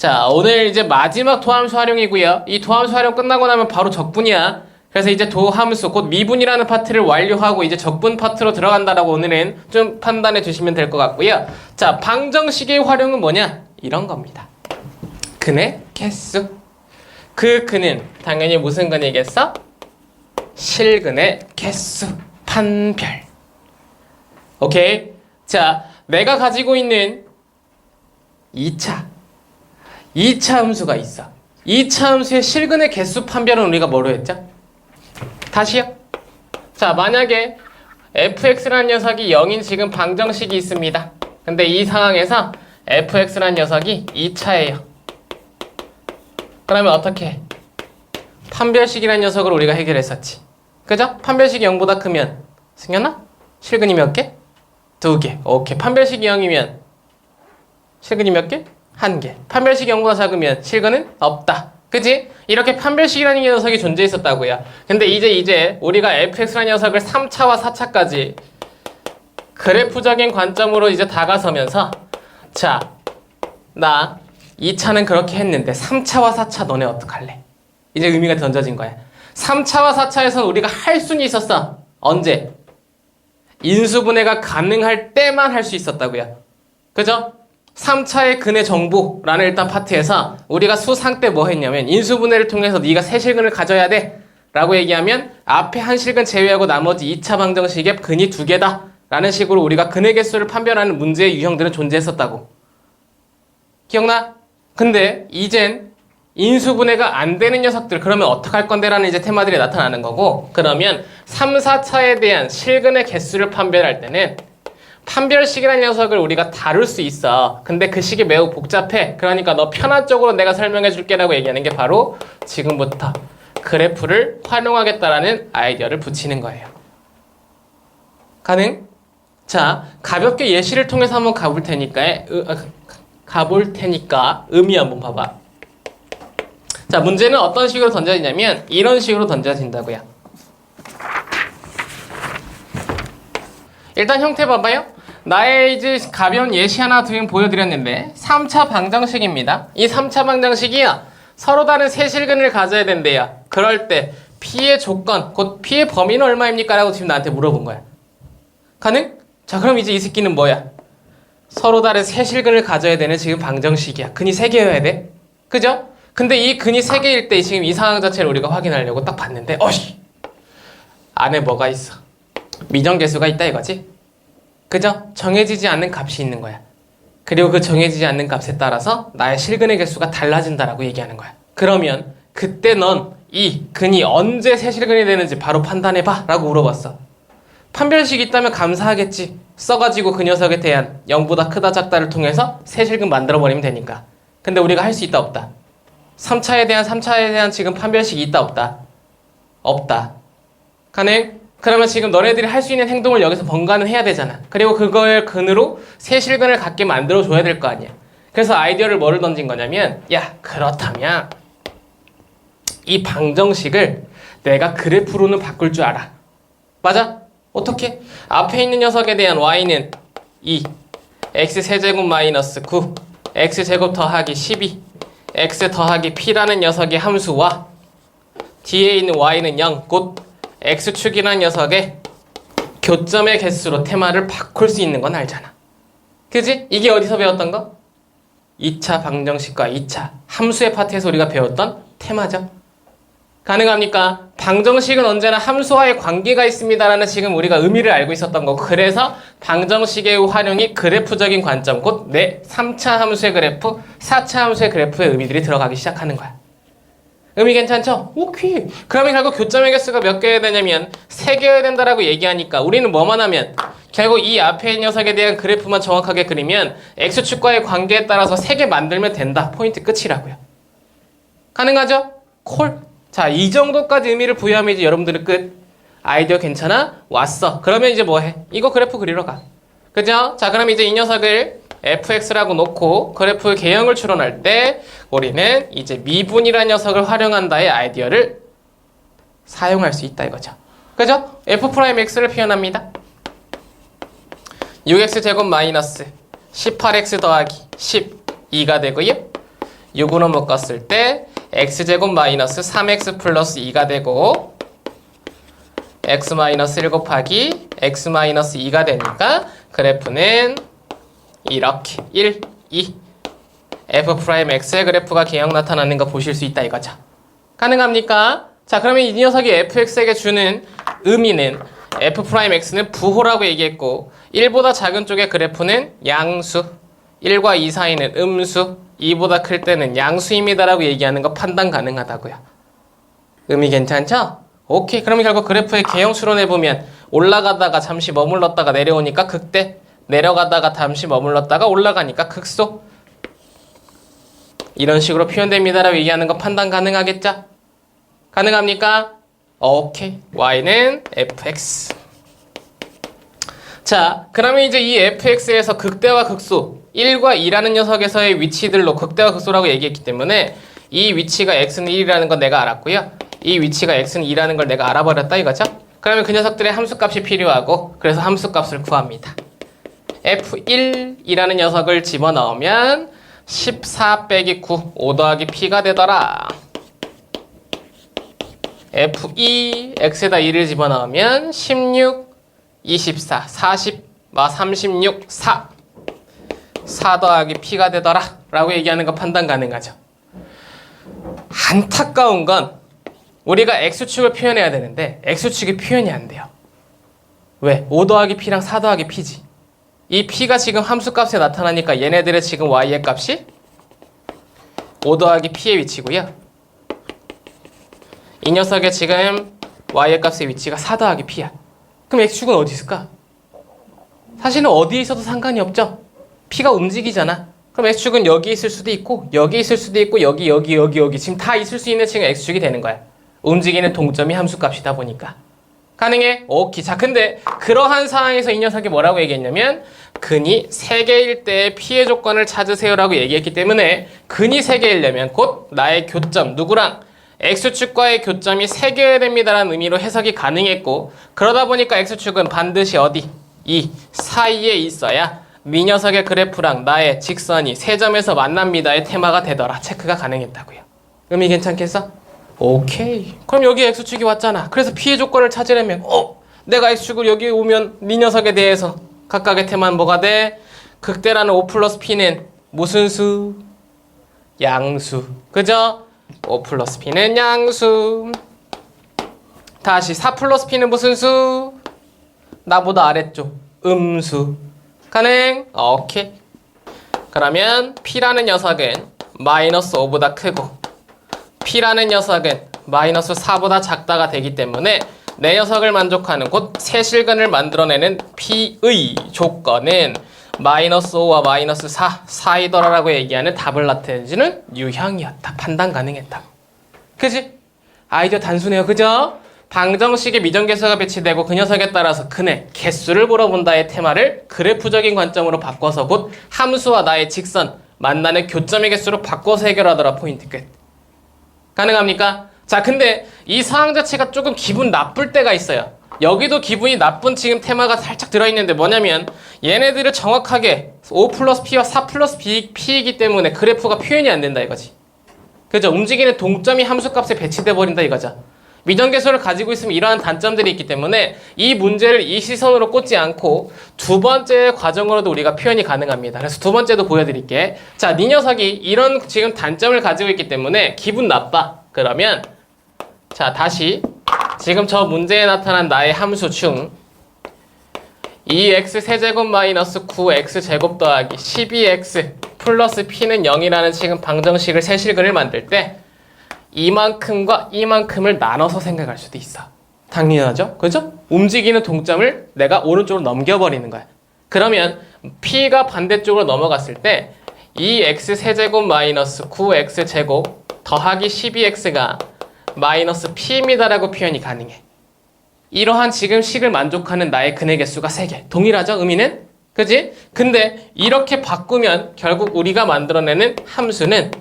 자, 오늘 이제 마지막 도함수 활용이고요. 이 도함수 활용 끝나고 나면 바로 적분이야. 그래서 이제 도함수, 곧 미분이라는 파트를 완료하고 이제 적분 파트로 들어간다라고 오늘은 좀 판단해 주시면 될 것 같고요. 자, 방정식의 활용은 뭐냐? 이런 겁니다. 근의 개수. 그 근은 당연히 무슨 근이겠어? 실근의 개수, 판별. 오케이? 자, 내가 가지고 있는 2차 함수가 있어. 2차 함수의 실근의 개수 판별은 우리가 뭐로 했죠? 다시요. 자, 만약에 fx라는 녀석이 0인 지금 방정식이 있습니다. 근데 이 상황에서 fx라는 녀석이 2차예요. 그러면 어떻게 해? 판별식이라는 녀석을 우리가 해결했었지. 그죠? 판별식이 0보다 크면 승현아? 실근이 몇 개? 2개. 오케이. 판별식이 0이면 실근이 몇 개? 1개. 판별식이 0보다 작으면 실근은 없다. 그치? 이렇게 판별식이라는 녀석이 존재했었다고요. 근데 이제 우리가 fx라는 녀석을 3차와 4차까지 그래프적인 관점으로 이제 다가서면서 자, 나 2차는 그렇게 했는데 3차와 4차 너네 어떡할래? 이제 의미가 던져진 거야. 3차와 4차에서는 우리가 할 수는 있었어. 언제? 인수분해가 가능할 때만 할 수 있었다고요. 그죠? 3차의 근의 정보라는 일단 파트에서 우리가 수상 때 뭐 했냐면 인수분해를 통해서 네가 세 실근을 가져야 돼 라고 얘기하면 앞에 한 실근 제외하고 나머지 2차 방정식의 근이 2개다 라는 식으로 우리가 근의 개수를 판별하는 문제의 유형들은 존재했었다고. 기억나? 근데 이젠 인수분해가 안 되는 녀석들 그러면 어떡할 건데 라는 이제 테마들이 나타나는 거고, 그러면 3, 4차에 대한 실근의 개수를 판별할 때는 판별식이라는 녀석을 우리가 다룰 수 있어. 근데 그 식이 매우 복잡해. 그러니까 너 편한 쪽으로 내가 설명해 줄게 라고 얘기하는 게 바로 지금부터 그래프를 활용하겠다라는 아이디어를 붙이는 거예요. 가능? 자, 가볍게 예시를 통해서 한번 가볼 테니까 의미 한번 봐봐. 자, 문제는 어떤 식으로 던져지냐면 이런 식으로 던져진다고요. 일단 형태 봐봐요. 나의 이제 가벼운 예시 하나 지금 보여드렸는데 3차 방정식입니다. 이 3차 방정식이야 서로 다른 세 실근을 가져야 된대요. 그럴 때 P의 조건, 곧 P의 범위는 얼마입니까? 라고 지금 나한테 물어본 거야. 가능? 자, 그럼 이제 이 새끼는 뭐야? 서로 다른 세 실근을 가져야 되는 지금 방정식이야. 근이 3개여야 돼. 그죠? 근데 이 근이 3개일 때 지금 이 상황 자체를 우리가 확인하려고 딱 봤는데 어이씨! 안에 뭐가 있어? 미정계수가 있다 이거지? 그죠? 정해지지 않는 값이 있는 거야. 그리고 그 정해지지 않는 값에 따라서 나의 실근의 개수가 달라진다라고 얘기하는 거야. 그러면 그때 넌 이 근이 언제 세실근이 되는지 바로 판단해봐 라고 물어봤어. 판별식이 있다면 감사하겠지. 써가지고 그 녀석에 대한 0보다 크다 작다를 통해서 세실근 만들어버리면 되니까. 근데 우리가 할 수 있다 없다? 3차에 대한 지금 판별식이 있다 없다? 없다. 가능? 그러면 지금 너네들이 할 수 있는 행동을 여기서 번갈아는 해야 되잖아. 그리고 그걸 근으로 세 실근을 갖게 만들어줘야 될 거 아니야. 그래서 아이디어를 뭐를 던진 거냐면 야, 그렇다면 이 방정식을 내가 그래프로는 바꿀 줄 알아. 맞아? 어떻게? 앞에 있는 녀석에 대한 y는 2, x세제곱 마이너스 9, x제곱 더하기 12, x 더하기 p라는 녀석의 함수와 뒤에 있는 y는 0, 곧 x축이라는 녀석의 교점의 개수로 테마를 바꿀 수 있는 건 알잖아. 그지? 이게 어디서 배웠던 거? 2차 방정식과 2차 함수의 파트에서 우리가 배웠던 테마죠. 가능합니까? 방정식은 언제나 함수와의 관계가 있습니다라는 지금 우리가 의미를 알고 있었던 거고, 그래서 방정식의 활용이 그래프적인 관점, 곧 3차 함수의 그래프, 4차 함수의 그래프의 의미들이 들어가기 시작하는 거야. 의미 괜찮죠? 오케이. 그러면 결국 교점의 개수가 몇 개여야 되냐면 3개여야 된다라고 얘기하니까 우리는 뭐만 하면 결국 이 앞에 있는 녀석에 대한 그래프만 정확하게 그리면 x축과의 관계에 따라서 3개 만들면 된다. 포인트 끝이라고요. 가능하죠? 콜. 자, 이 정도까지 의미를 부여하면 이제 여러분들은 끝. 아이디어 괜찮아? 왔어. 그러면 이제 뭐 해? 이거 그래프 그리러 가. 그죠? 자, 그럼 이제 이 녀석을 fx라고 놓고 그래프 개형을 추론할 때 우리는 이제 미분이라는 녀석을 활용한다의 아이디어를 사용할 수 있다 이거죠. 그죠? f'x를 표현합니다. 6x제곱 마이너스 18x 더하기 12가 되고요. 6으로 묶었을 때 x제곱 마이너스 3x 플러스 2가 되고 x 마이너스 1 곱하기 x 마이너스 2가 되니까 그래프는 이렇게 1, 2 f'x의 그래프가 개형 나타나는 거 보실 수 있다 이거죠. 가능합니까? 자, 그러면 이 녀석이 fx에게 주는 의미는 f'x는 부호라고 얘기했고 1보다 작은 쪽의 그래프는 양수, 1과 2 사이는 음수, 2보다 클 때는 양수입니다라고 얘기하는 거 판단 가능하다고요. 의미 괜찮죠? 오케이. 그러면 결국 그래프의 개형 추론해보면 올라가다가 잠시 머물렀다가 내려오니까 극대, 내려가다가 잠시 머물렀다가 올라가니까 극소, 이런 식으로 표현됩니다라고 얘기하는 거 판단 가능하겠죠? 가능합니까? 오케이. y는 fx. 자, 그러면 이제 이 fx에서 극대와 극소 1과 2라는 녀석에서의 위치들로 극대와 극소라고 얘기했기 때문에 이 위치가 x는 1이라는 건 내가 알았고요. 이 위치가 x는 2라는 걸 내가 알아버렸다 이거죠? 그러면 그 녀석들의 함수값이 필요하고 그래서 함수값을 구합니다. f1이라는 녀석을 집어넣으면 14 빼기 9, 5 더하기 p가 되더라. f2, x에다 2를 집어넣으면 16, 24, 40, 36, 4. 4 더하기 p가 되더라. 라고 얘기하는 거 판단 가능하죠. 안타까운 건 우리가 x축을 표현해야 되는데 x축이 표현이 안 돼요. 왜? 5 더하기 p랑 4 더하기 p지. 이 p가 지금 함수값에 나타나니까 얘네들의 지금 y의 값이 5 더하기 p의 위치고요. 이 녀석의 지금 y의 값의 위치가 4 더하기 p야. 그럼 x축은 어디 있을까? 사실은 어디에 있어도 상관이 없죠. p가 움직이잖아. 그럼 x축은 여기 있을 수도 있고 여기 있을 수도 있고 여기 지금 다 있을 수 있는 층이 x축이 되는 거야. 움직이는 동점이 함수값이다 보니까. 가능해? 오케이. 자, 근데 그러한 상황에서 이 녀석이 뭐라고 얘기했냐면 근이 3개일 때의 p의 조건을 찾으세요라고 얘기했기 때문에 근이 3개이려면 곧 나의 교점 누구랑 x축과의 교점이 3개여야 됩니다라는 의미로 해석이 가능했고 그러다 보니까 x축은 반드시 어디? 이 사이에 있어야 이 녀석의 그래프랑 나의 직선이 3점에서 만납니다의 테마가 되더라. 체크가 가능했다고요. 의미 괜찮겠어? 오케이. 그럼 여기 x축이 왔잖아. 그래서 p의 조건을 찾으려면 내가 x축을 여기 오면 이 녀석에 대해서 각각의 테마는 뭐가 돼? 극대라는 5 플러스 p는 무슨 수? 양수. 그죠? 5 플러스 p는 양수. 다시 4 플러스 p는 무슨 수? 나보다 아래쪽 음수. 가능? 오케이. 그러면 p라는 녀석은 마이너스 5보다 크고 p라는 녀석은 마이너스 4보다 작다가 되기 때문에 내 녀석을 만족하는 곧 세실근을 만들어내는 p의 조건은 마이너스 5와 마이너스 4 사이더라라고 얘기하는 답을 나타내주는 유형이었다. 판단 가능했다. 그지? 아이디어 단순해요. 그죠? 방정식에 미정계수가 배치되고 그 녀석에 따라서 근의 개수를 물어본다의 테마를 그래프적인 관점으로 바꿔서 곧 함수와 나의 직선 만나는 교점의 개수로 바꿔서 해결하더라. 포인트 끝. 가능합니까? 자, 근데 이 상황 자체가 조금 기분 나쁠 때가 있어요. 여기도 기분이 나쁜 지금 테마가 살짝 들어있는데 뭐냐면 얘네들을 정확하게 5 플러스 p와 4 플러스 p이기 때문에 그래프가 표현이 안 된다 이거지. 그죠? 움직이는 동점이 함수값에 배치돼 버린다 이거죠. 미정계수를 가지고 있으면 이러한 단점들이 있기 때문에 이 문제를 이 시선으로 꽂지 않고 두 번째 과정으로도 우리가 표현이 가능합니다. 그래서 두 번째도 보여드릴게. 자, 네 녀석이 이런 지금 단점을 가지고 있기 때문에 기분 나빠. 그러면 자, 다시 지금 저 문제에 나타난 나의 함수 중 2x 세제곱 마이너스 9x 제곱 더하기 12x 플러스 p는 0이라는 지금 방정식을 세실근을 만들 때 이만큼과 이만큼을 나눠서 생각할 수도 있어. 당연하죠? 그죠? 움직이는 동점을 내가 오른쪽으로 넘겨버리는 거야. 그러면 p가 반대쪽으로 넘어갔을 때 2x 세제곱 마이너스 9x 제곱 더하기 12x가 마이너스 p입니다라고 표현이 가능해. 이러한 지금 식을 만족하는 나의 근의 개수가 3개. 동일하죠? 의미는? 그지? 근데 이렇게 바꾸면 결국 우리가 만들어내는 함수는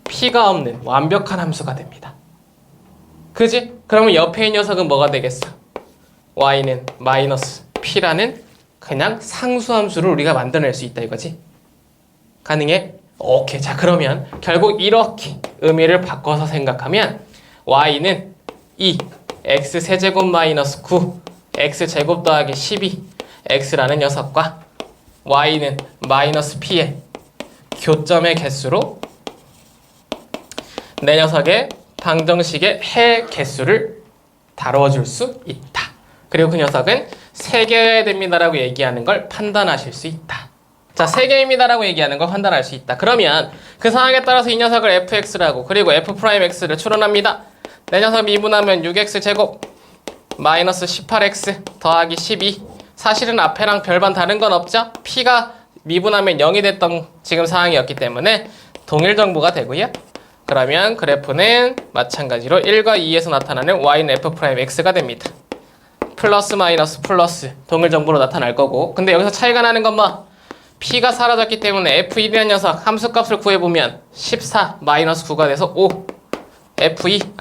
p가 없는 완벽한 함수가 됩니다. 그지? 그러면 옆에 이 녀석은 뭐가 되겠어? y는 마이너스 p라는 그냥 상수함수를 우리가 만들어낼 수 있다 이거지. 가능해? 오케이. 자, 그러면 결국 이렇게 의미를 바꿔서 생각하면 y는 2 x 세제곱 마이너스 9 x 제곱 더하기 12 x라는 녀석과 y는 마이너스 p의 교점의 개수로 내 녀석의 방정식의 해 개수를 다루어 줄 수 있다. 그리고 그 녀석은 3개여야 됩니다라고 얘기하는 걸 판단하실 수 있다. 자, 3개입니다라고 얘기하는 걸 판단할 수 있다. 그러면 그 상황에 따라서 이 녀석을 fx라고 그리고 f'x를 추론합니다. 내 녀석 미분하면 6x 제곱 마이너스 18x 더하기 12. 사실은 앞에랑 별반 다른 건 없죠? p가 미분하면 0이 됐던 지금 상황이었기 때문에 동일 정보가 되고요. 그러면 그래프는 마찬가지로 1과 2에서 나타나는 y는 f'x가 됩니다. 플러스 마이너스 플러스 동일 정보로 나타날 거고, 근데 여기서 차이가 나는 건 뭐? p가 사라졌기 때문에 f1이라는 녀석 함수값을 구해보면 14 마이너스 9가 돼서 5 f2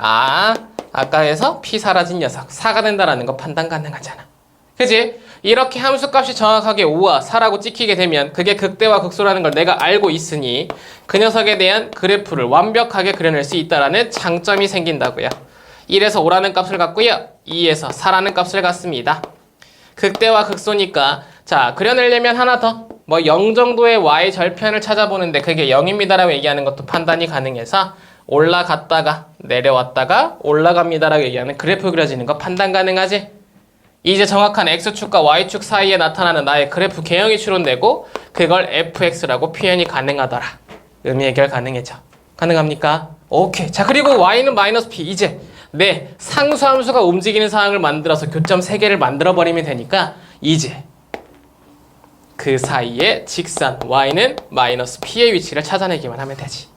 아까에서 p 사라진 녀석 4가 된다라는 거 판단 가능하잖아. 그지? 이렇게 함수값이 정확하게 5와 4라고 찍히게 되면 그게 극대와 극소라는 걸 내가 알고 있으니 그 녀석에 대한 그래프를 완벽하게 그려낼 수 있다는 장점이 생긴다고요. 1에서 5라는 값을 갖고요. 2에서 4라는 값을 갖습니다. 극대와 극소니까 자, 그려내려면 하나 더 뭐 0 정도의 y 절편을 찾아보는데 그게 0입니다라고 얘기하는 것도 판단이 가능해서 올라갔다가 내려왔다가 올라갑니다라고 얘기하는 그래프 그려지는 거 판단 가능하지? 이제 정확한 x축과 y축 사이에 나타나는 나의 그래프 개형이 추론되고 그걸 fx라고 표현이 가능하더라. 의미 해결 가능해져. 가능합니까? 오케이. 자, 그리고 y는 마이너스 p. 이제 내 상수함수가 움직이는 상황을 만들어서 교점 3개를 만들어버리면 되니까 이제 그 사이에 직선 y는 마이너스 p의 위치를 찾아내기만 하면 되지.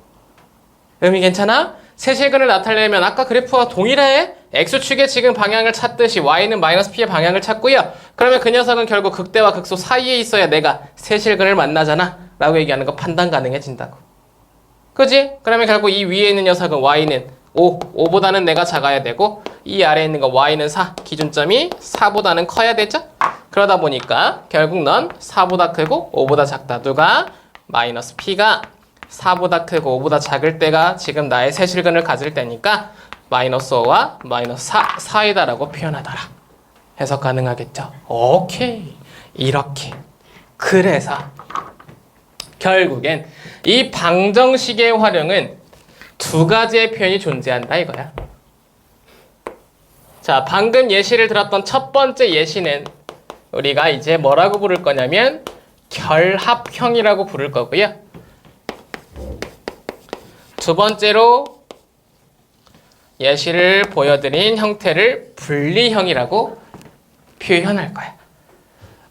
의미 괜찮아? 세실근을 나타내려면 아까 그래프와 동일해. x축의 지금 방향을 찾듯이 y는 마이너스 p의 방향을 찾고요. 그러면 그 녀석은 결국 극대와 극소 사이에 있어야 내가 세실근을 만나잖아 라고 얘기하는 거 판단 가능해진다고. 그지? 그러면 결국 이 위에 있는 녀석은 y는 5보다는 내가 작아야 되고 이 아래에 있는 거 y는 4, 기준점이 4보다는 커야 되죠? 그러다 보니까 결국 넌 4보다 크고 5보다 작다. 누가? 마이너스 p가 4보다 크고 5보다 작을 때가 지금 나의 세실근을 가질 때니까 마이너스 5와 마이너스 4이다라고 표현하더라. 해석 가능하겠죠? 오케이. 이렇게. 그래서 결국엔 이 방정식의 활용은 2가지의 표현이 존재한다 이거야. 자, 방금 예시를 들었던 첫 번째 예시는 우리가 이제 뭐라고 부를 거냐면 결합형이라고 부를 거고요. 두 번째로 예시를 보여드린 형태를 분리형이라고 표현할 거야.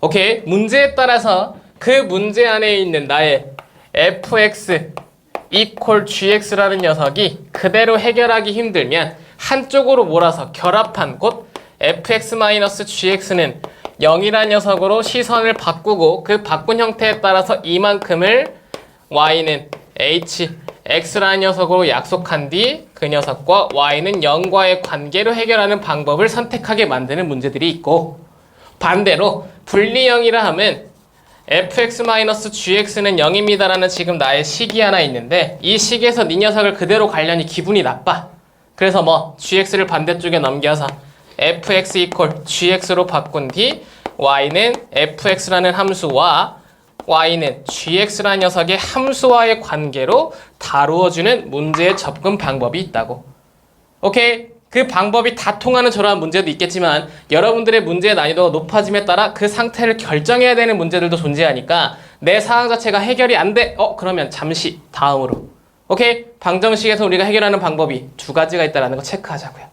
오케이. 문제에 따라서 그 문제 안에 있는 나의 fx equal gx라는 녀석이 그대로 해결하기 힘들면 한쪽으로 몰아서 결합한 곳 fx-gx는 0이라는 녀석으로 시선을 바꾸고 그 바꾼 형태에 따라서 이만큼을 y는 h, x라는 녀석으로 약속한 뒤 그 녀석과 y는 0과의 관계로 해결하는 방법을 선택하게 만드는 문제들이 있고, 반대로 분리형이라 하면 fx-gx는 0입니다라는 지금 나의 식이 하나 있는데 이 식에서 네 녀석을 그대로 가려니 기분이 나빠. 그래서 뭐 gx를 반대쪽에 넘겨서 fx equal gx로 바꾼 뒤 y는 fx라는 함수와 y는 gx라는 녀석의 함수와의 관계로 다루어주는 문제의 접근 방법이 있다고. 오케이? 그 방법이 다 통하는 저러한 문제도 있겠지만 여러분들의 문제의 난이도가 높아짐에 따라 그 상태를 결정해야 되는 문제들도 존재하니까 내 상황 자체가 해결이 안 돼. 그러면 잠시 다음으로. 오케이? 방정식에서 우리가 해결하는 방법이 2가지가 있다는 거 체크하자고요.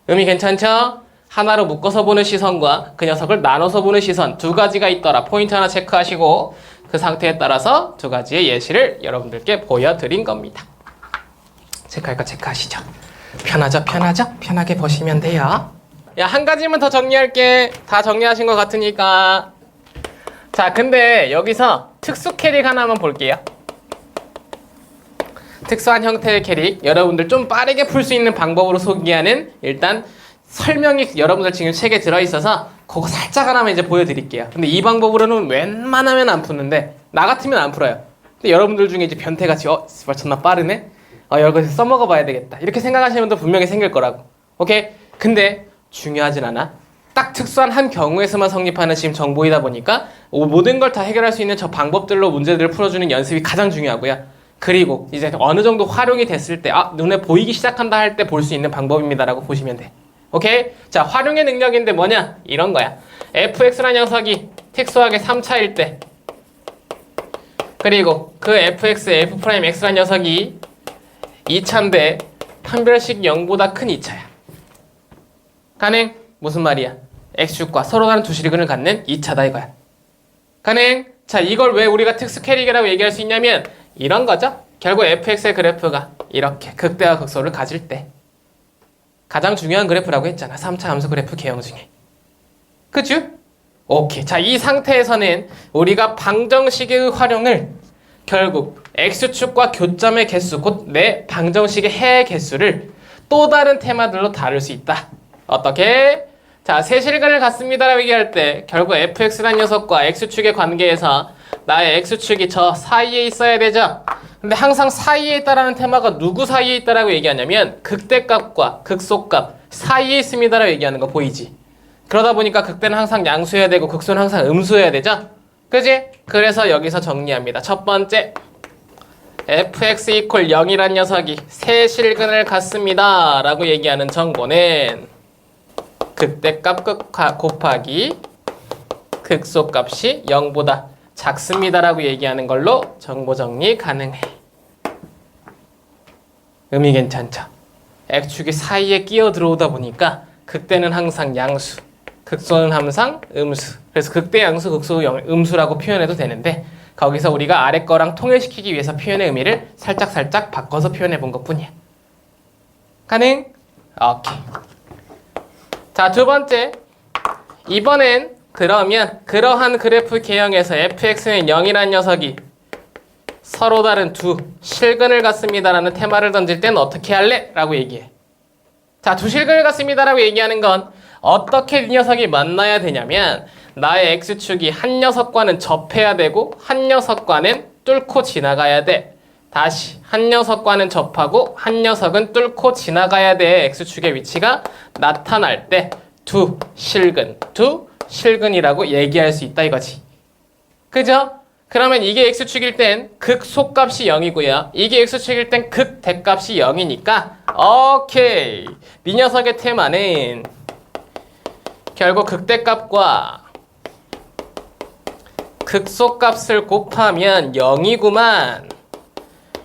의미 괜찮죠? 하나로 묶어서 보는 시선과 그 녀석을 나눠서 보는 시선 2가지가 있더라. 포인트 하나 체크하시고 그 상태에 따라서 2가지의 예시를 여러분들께 보여드린 겁니다. 체크할 거 체크하시죠. 편하죠? 편하죠? 편하게 보시면 돼요. 야, 한 가지만 더 정리할게. 다 정리하신 것 같으니까. 자, 근데 여기서 특수 캐릭 하나만 볼게요. 특수한 형태의 캐릭, 여러분들 좀 빠르게 풀 수 있는 방법으로 소개하는 일단 설명이 여러분들 지금 책에 들어있어서 그거 살짝 하나만 이제 보여드릴게요. 근데 이 방법으로는 웬만하면 안 푸는데 나 같으면 안 풀어요. 근데 여러분들 중에 이제 변태같이 씨발 존나 빠르네? 이런 거 써먹어 봐야 되겠다. 이렇게 생각하시는 분도 분명히 생길 거라고. 오케이? 근데 중요하진 않아. 딱 특수한 한 경우에서만 성립하는 지금 정보이다 보니까 모든 걸 다 해결할 수 있는 저 방법들로 문제들을 풀어주는 연습이 가장 중요하고요. 그리고 이제 어느 정도 활용이 됐을 때 눈에 보이기 시작한다 할 때 볼 수 있는 방법입니다라고 보시면 돼. 오케이? 자, 활용의 능력인데 뭐냐? 이런 거야. fx라는 녀석이 특수하게 3차일 때, 그리고 그 fx, f'x라는 녀석이 2차인데 판별식 0보다 큰 2차야. 가능? 무슨 말이야? x축과 서로 다른 두 실근을 갖는 2차다 이거야. 가능? 자, 이걸 왜 우리가 특수 캐릭이라고 얘기할 수 있냐면 이런 거죠. 결국 fx의 그래프가 이렇게 극대와 극소를 가질 때 가장 중요한 그래프라고 했잖아. 3차 함수 그래프 개형 중에. 그죠? 오케이. 자, 이 상태에서는 우리가 방정식의 활용을 결국 x축과 교점의 개수, 곧 내 방정식의 해의 개수를 또 다른 테마들로 다룰 수 있다. 어떻게? 자, 세 실근을 갖습니다라고 얘기할 때 결국 fx라는 녀석과 x축의 관계에서 나의 x축이 저 사이에 있어야 되죠. 근데 항상 사이에 있다라는 테마가 누구 사이에 있다라고 얘기하냐면 극대값과 극소값 사이에 있습니다라고 얘기하는 거 보이지? 그러다 보니까 극대는 항상 양수여야 되고 극소는 항상 음수여야 되죠? 그지? 그래서 여기서 정리합니다. 첫 번째, fx = 0이란 녀석이 세 실근을 갖습니다 라고 얘기하는 정보는 극대값 곱하기 극소값이 0보다 작습니다 라고 얘기하는 걸로 정보 정리 가능해. 의미 괜찮죠? x축이 사이에 끼어 들어오다 보니까 극대는 항상 양수, 극소는 항상 음수. 그래서 극대 양수, 극소 음수라고 표현해도 되는데 거기서 우리가 아래 거랑 통일시키기 위해서 표현의 의미를 살짝 바꿔서 표현해 본 것뿐이야. 가능? 오케이. 자, 두 번째. 이번엔 그러면 그러한 그래프 개형에서 fx는 0이라는 녀석이 서로 다른 두 실근을 갖습니다라는 테마를 던질 땐 어떻게 할래? 라고 얘기해. 자, 두 실근을 갖습니다라고 얘기하는 건 어떻게 이 녀석이 만나야 되냐면 나의 x축이 한 녀석과는 접해야 되고 한 녀석과는 뚫고 지나가야 돼. 다시 한 녀석과는 접하고 한 녀석은 뚫고 지나가야 돼. x축의 위치가 나타날 때 두 실근이라고 얘기할 수 있다 이거지. 그죠? 그러면 이게 x축일 땐 극소값이 0이고요. 이게 x축일 땐 극대값이 0이니까 오케이. 이 녀석의 테마는 결국 극대값과 극소값을 곱하면 0이구만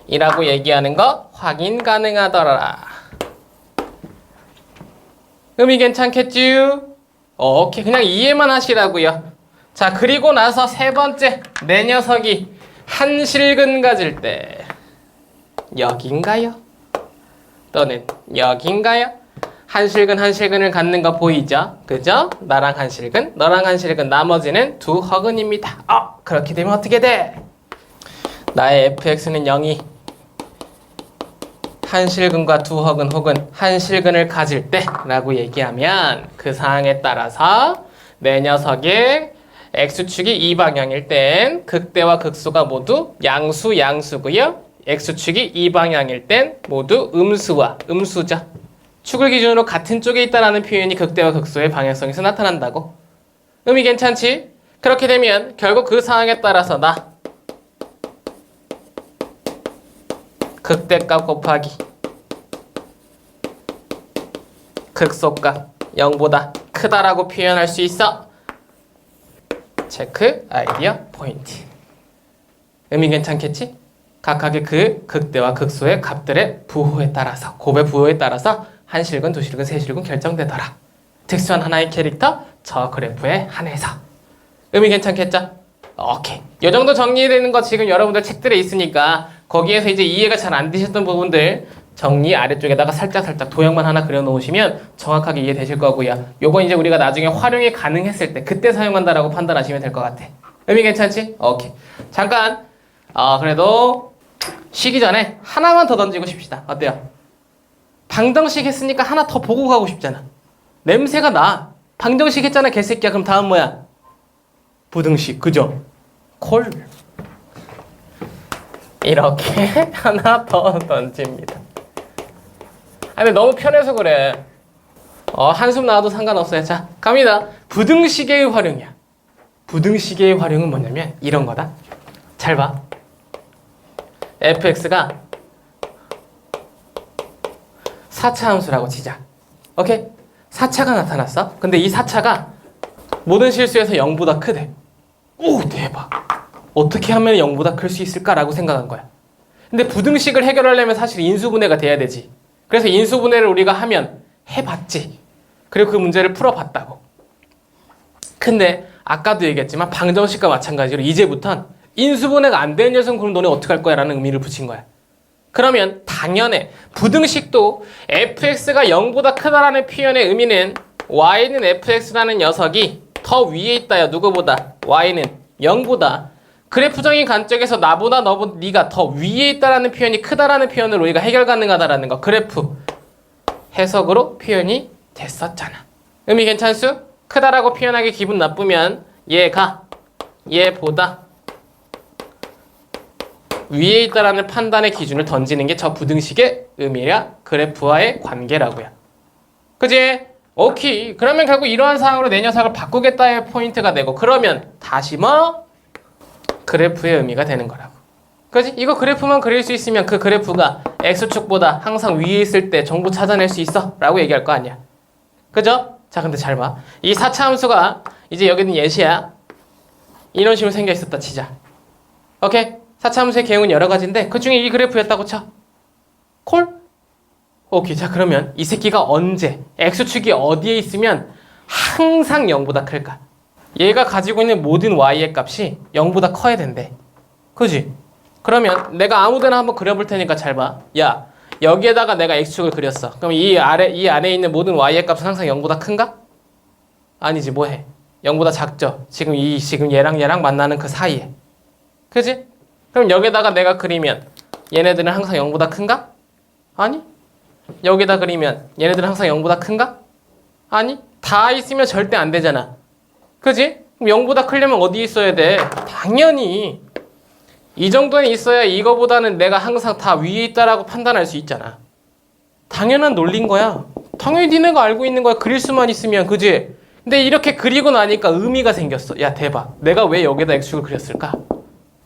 이라고 얘기하는 거 확인 가능하더라. 의미 괜찮겠죠? 오케이. 그냥 이해만 하시라고요. 자, 그리고 나서 세 번째, 내 녀석이 한 실근 가질 때 여긴가요? 또는 여긴가요? 한 실근을 갖는 거 보이죠? 그죠? 나랑 한 실근, 너랑 한 실근, 나머지는 두 허근입니다. 그렇게 되면 어떻게 돼? 나의 fx는 0이 한 실근과 두 허근 혹은 한 실근을 가질 때 라고 얘기하면 그 사항에 따라서 내 녀석의 x축이 이 방향일 땐 극대와 극소가 모두 양수고요. x축이 이 방향일 땐 모두 음수와 음수죠. 축을 기준으로 같은 쪽에 있다라는 표현이 극대와 극소의 방향성에서 나타난다고. 의미 괜찮지? 그렇게 되면 결국 그 상황에 따라서 나 극대값 곱하기 극소값 0보다 크다라고 표현할 수 있어. 체크 아이디어 포인트. 의미 괜찮겠지? 각각의 그 극대와 극소의 값들의 부호에 따라서, 곱의 부호에 따라서 한 실근, 두 실근, 세 실근 결정되더라. 특수한 하나의 캐릭터, 저 그래프에 한해서. 의미 괜찮겠죠? 오케이. 이 정도 정리되는 거 지금 여러분들 책들에 있으니까 거기에서 이제 이해가 잘 안 되셨던 부분들 정리 아래쪽에다가 살짝 도형만 하나 그려놓으시면 정확하게 이해되실 거고요. 요건 이제 우리가 나중에 활용이 가능했을 때 그때 사용한다라고 판단하시면 될 것 같아. 의미 괜찮지? 오케이. 잠깐 그래도 쉬기 전에 하나만 더 던지고 싶시다. 어때요? 방정식 했으니까 하나 더 보고 가고 싶잖아. 냄새가 나. 방정식 했잖아 개새끼야. 그럼 다음 뭐야? 부등식. 그죠? 콜. 이렇게 하나 더 던집니다. 근데 너무 편해서 그래. 한숨 나와도 상관없어요. 자, 갑니다. 부등식의 활용이야. 부등식의 활용은 뭐냐면 이런 거다. 잘 봐. fx가 4차 함수라고 치자. 오케이? 4차가 나타났어. 근데 이 4차가 모든 실수에서 0보다 크대. 오, 대박. 어떻게 하면 0보다 클 수 있을까라고 생각한 거야. 근데 부등식을 해결하려면 사실 인수분해가 돼야 되지. 그래서 인수분해를 우리가 하면 해봤지. 그리고 그 문제를 풀어봤다고. 근데 아까도 얘기했지만 방정식과 마찬가지로 이제부턴 인수분해가 안 되는 녀석은 그럼 너네 어떻게 할 거야? 라는 의미를 붙인 거야. 그러면 당연해. 부등식도 fx가 0보다 크다라는 표현의 의미는 y는 fx라는 녀석이 더 위에 있다야. 누구보다? y는 0보다. 그래프적인 관점에서 나보다 너보다 네가 더 위에 있다라는 표현이 크다라는 표현으로 우리가 해결 가능하다라는 거. 그래프 해석으로 표현이 됐었잖아. 의미 괜찮수? 크다라고 표현하기 기분 나쁘면 얘가 얘보다 위에 있다라는 판단의 기준을 던지는 게 저 부등식의 의미야. 그래프와의 관계라고요. 그지? 오케이. 그러면 결국 이러한 상황으로 내 녀석을 바꾸겠다의 포인트가 되고, 그러면 다시 뭐? 그래프의 의미가 되는 거라고. 그지? 이거 그래프만 그릴 수 있으면 그 그래프가 x축보다 항상 위에 있을 때 정보 찾아낼 수 있어 라고 얘기할 거 아니야. 그죠? 자, 근데 잘 봐. 이 4차 함수가 이제 여기는 예시야. 이런 식으로 생겨 있었다 치자. 오케이? 4차 함수의 개형은 여러 가지인데 그 중에 이 그래프였다고 쳐. 콜? 오케이. 자, 그러면 이 새끼가 언제 x축이 어디에 있으면 항상 0보다 클까? 얘가 가지고 있는 모든 y의 값이 0보다 커야 된대. 그지? 그러면 내가 아무데나 한번 그려볼 테니까 잘 봐. 야, 여기에다가 내가 x축을 그렸어. 그럼 이 안에 있는 모든 y의 값은 항상 0보다 큰가? 아니지. 뭐해? 0보다 작죠. 지금 얘랑 만나는 그 사이에. 그지? 그럼 여기다가 내가 그리면 얘네들은 항상 0보다 큰가? 아니. 여기다 그리면 얘네들은 항상 0보다 큰가? 아니. 다 있으면 절대 안 되잖아. 그지? 그럼 0보다 크려면 어디 있어야 돼? 당연히 이 정도는 있어야 이거보다는 내가 항상 다 위에 있다라고 판단할 수 있잖아. 당연한 논리인 거야. 당연히 니네가 알고 있는 거야. 그릴 수만 있으면. 그지? 근데 이렇게 그리고 나니까 의미가 생겼어. 야, 대박. 내가 왜 여기다 x축을 그렸을까?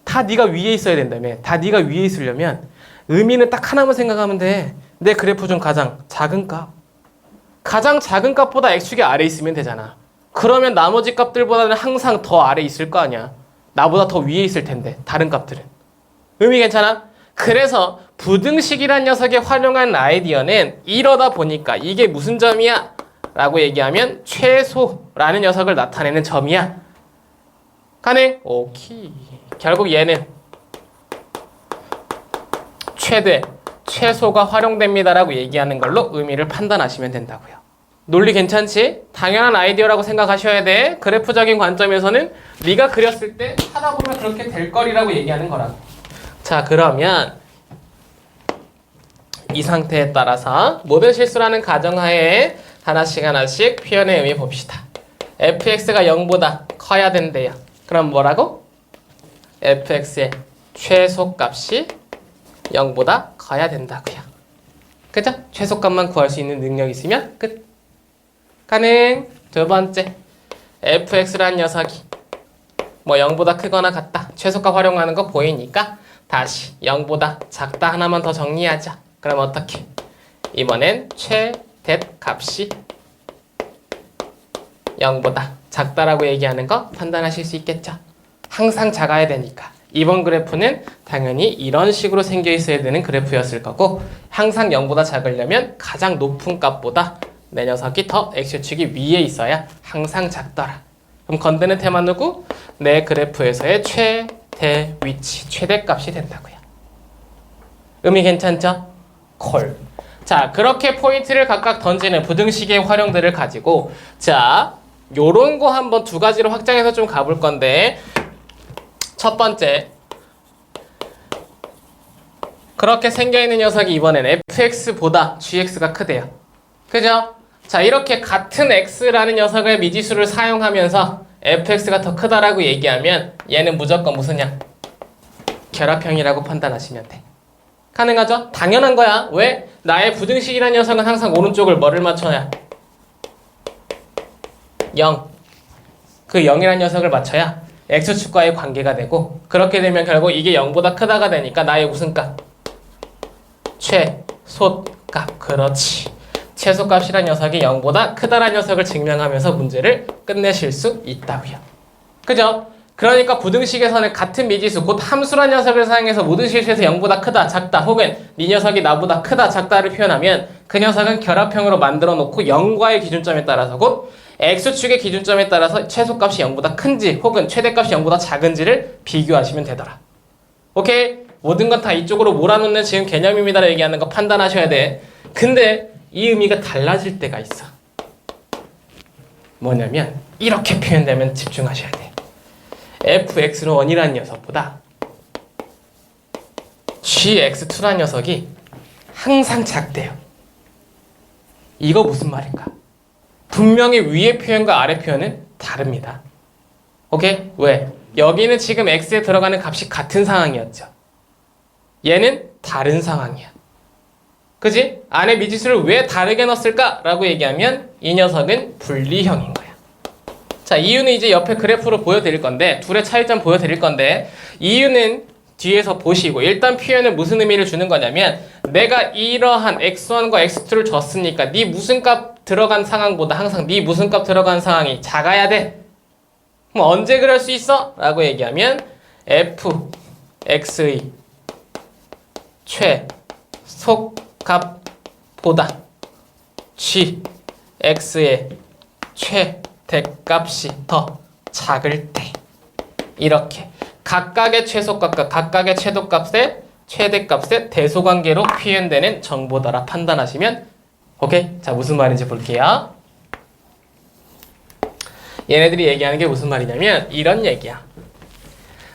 다 네가 위에 있어야 된다며. 다 네가 위에 있으려면 의미는 딱 하나만 생각하면 돼. 내 그래프 중 가장 작은 값. 가장 작은 값보다 x축이 아래에 있으면 되잖아. 그러면 나머지 값들보다는 항상 더 아래에 있을 거 아니야. 나보다 더 위에 있을 텐데 다른 값들은. 의미 괜찮아? 그래서 부등식이란 녀석에 활용한 아이디어는 이러다 보니까 이게 무슨 점이야? 라고 얘기하면 최소라는 녀석을 나타내는 점이야. 가능? 오케이. 결국 얘는 최대, 최소가 활용됩니다 라고 얘기하는 걸로 의미를 판단하시면 된다고요. 논리 괜찮지? 당연한 아이디어라고 생각하셔야 돼. 그래프적인 관점에서는 네가 그렸을 때 하다 보면 그렇게 될 거리라고 얘기하는 거라고. 자, 그러면 이 상태에 따라서 모든 실수라는 가정하에 하나씩 표현의 의미 봅시다. fx가 0보다 커야 된대요. 그럼 뭐라고? fx의 최소값이 0보다 커야 된다고요. 그죠? 최소값만 구할 수 있는 능력이 있으면 끝. 가능. 두 번째, fx라는 녀석이 뭐 0보다 크거나 같다. 최소값 활용하는 거 보이니까 다시 0보다 작다 하나만 더 정리하자. 그럼 어떻게? 이번엔 최대 값이 0보다 작다라고 얘기하는 거 판단하실 수 있겠죠? 항상 작아야 되니까. 이번 그래프는 당연히 이런 식으로 생겨 있어야 되는 그래프였을 거고, 항상 0보다 작으려면 가장 높은 값보다 내 녀석이 더 x축이 위에 있어야 항상 작더라. 그럼 건드는 테마 누구? 내 그래프에서의 최대 위치, 최대값이 된다고요. 의미 괜찮죠? 콜. 자, 그렇게 포인트를 각각 던지는 부등식의 활용들을 가지고, 자, 요런 거 한번 두 가지로 확장해서 좀 가볼 건데, 첫 번째, 그렇게 생겨있는 녀석이 이번엔 fx보다 gx가 크대요. 그죠? 자, 이렇게 같은 x라는 녀석을 미지수를 사용하면서 fx가 더 크다라고 얘기하면 얘는 무조건 무슨냐? 결합형이라고 판단하시면 돼. 가능하죠? 당연한 거야. 왜? 나의 부등식이라는 녀석은 항상 오른쪽을 뭐를 맞춰야? 0. 그 0이라는 녀석을 맞춰야 x축과의 관계가 되고, 그렇게 되면 결국 이게 0보다 크다가 되니까 나의 무슨 값? 최소값. 그렇지. 최소값이란 녀석이 0보다 크다란 녀석을 증명하면서 문제를 끝내실 수 있다고요. 그죠? 그러니까 부등식에서는 같은 미지수, 곧 함수란 녀석을 사용해서 모든 실수에서 0보다 크다, 작다, 혹은 이 녀석이 나보다 크다, 작다를 표현하면 그 녀석은 결합형으로 만들어 놓고 0과의 기준점에 따라서, 곧 x축의 기준점에 따라서 최소값이 0보다 큰지 혹은 최대값이 0보다 작은지를 비교하시면 되더라. 오케이? 모든 건 다 이쪽으로 몰아놓는 지금 개념입니다라고 얘기하는 거 판단하셔야 돼. 근데 이 의미가 달라질 때가 있어. 뭐냐면 이렇게 표현되면 집중하셔야 돼. fx는 1이라는 녀석보다 gx2라는 녀석이 항상 작대요. 이거 무슨 말일까? 분명히 위의 표현과 아래 표현은 다릅니다. 오케이? 왜? 여기는 지금 x에 들어가는 값이 같은 상황이었죠. 얘는 다른 상황이야. 그지? 안에 미지수를 왜 다르게 넣었을까? 라고 얘기하면 이 녀석은 분리형인 거야. 자, 이유는 이제 옆에 그래프로 보여드릴 건데, 둘의 차이점 보여드릴 건데, 이유는 뒤에서 보시고, 일단 표현은 무슨 의미를 주는 거냐면, 내가 이러한 x1과 x2를 줬으니까 네 무슨 값 들어간 상황보다 항상 네 무슨 값 들어간 상황이 작아야 돼. 그럼 언제 그럴 수 있어? 라고 얘기하면 fx의 최소값보다 gx의 최대값이 더 작을 때, 이렇게 각각의 최소값과 각각의 최대값의 대소관계로 표현되는 정보더라 판단하시면 오케이? 자, 무슨 말인지 볼게요. 얘네들이 얘기하는 게 무슨 말이냐면 이런 얘기야.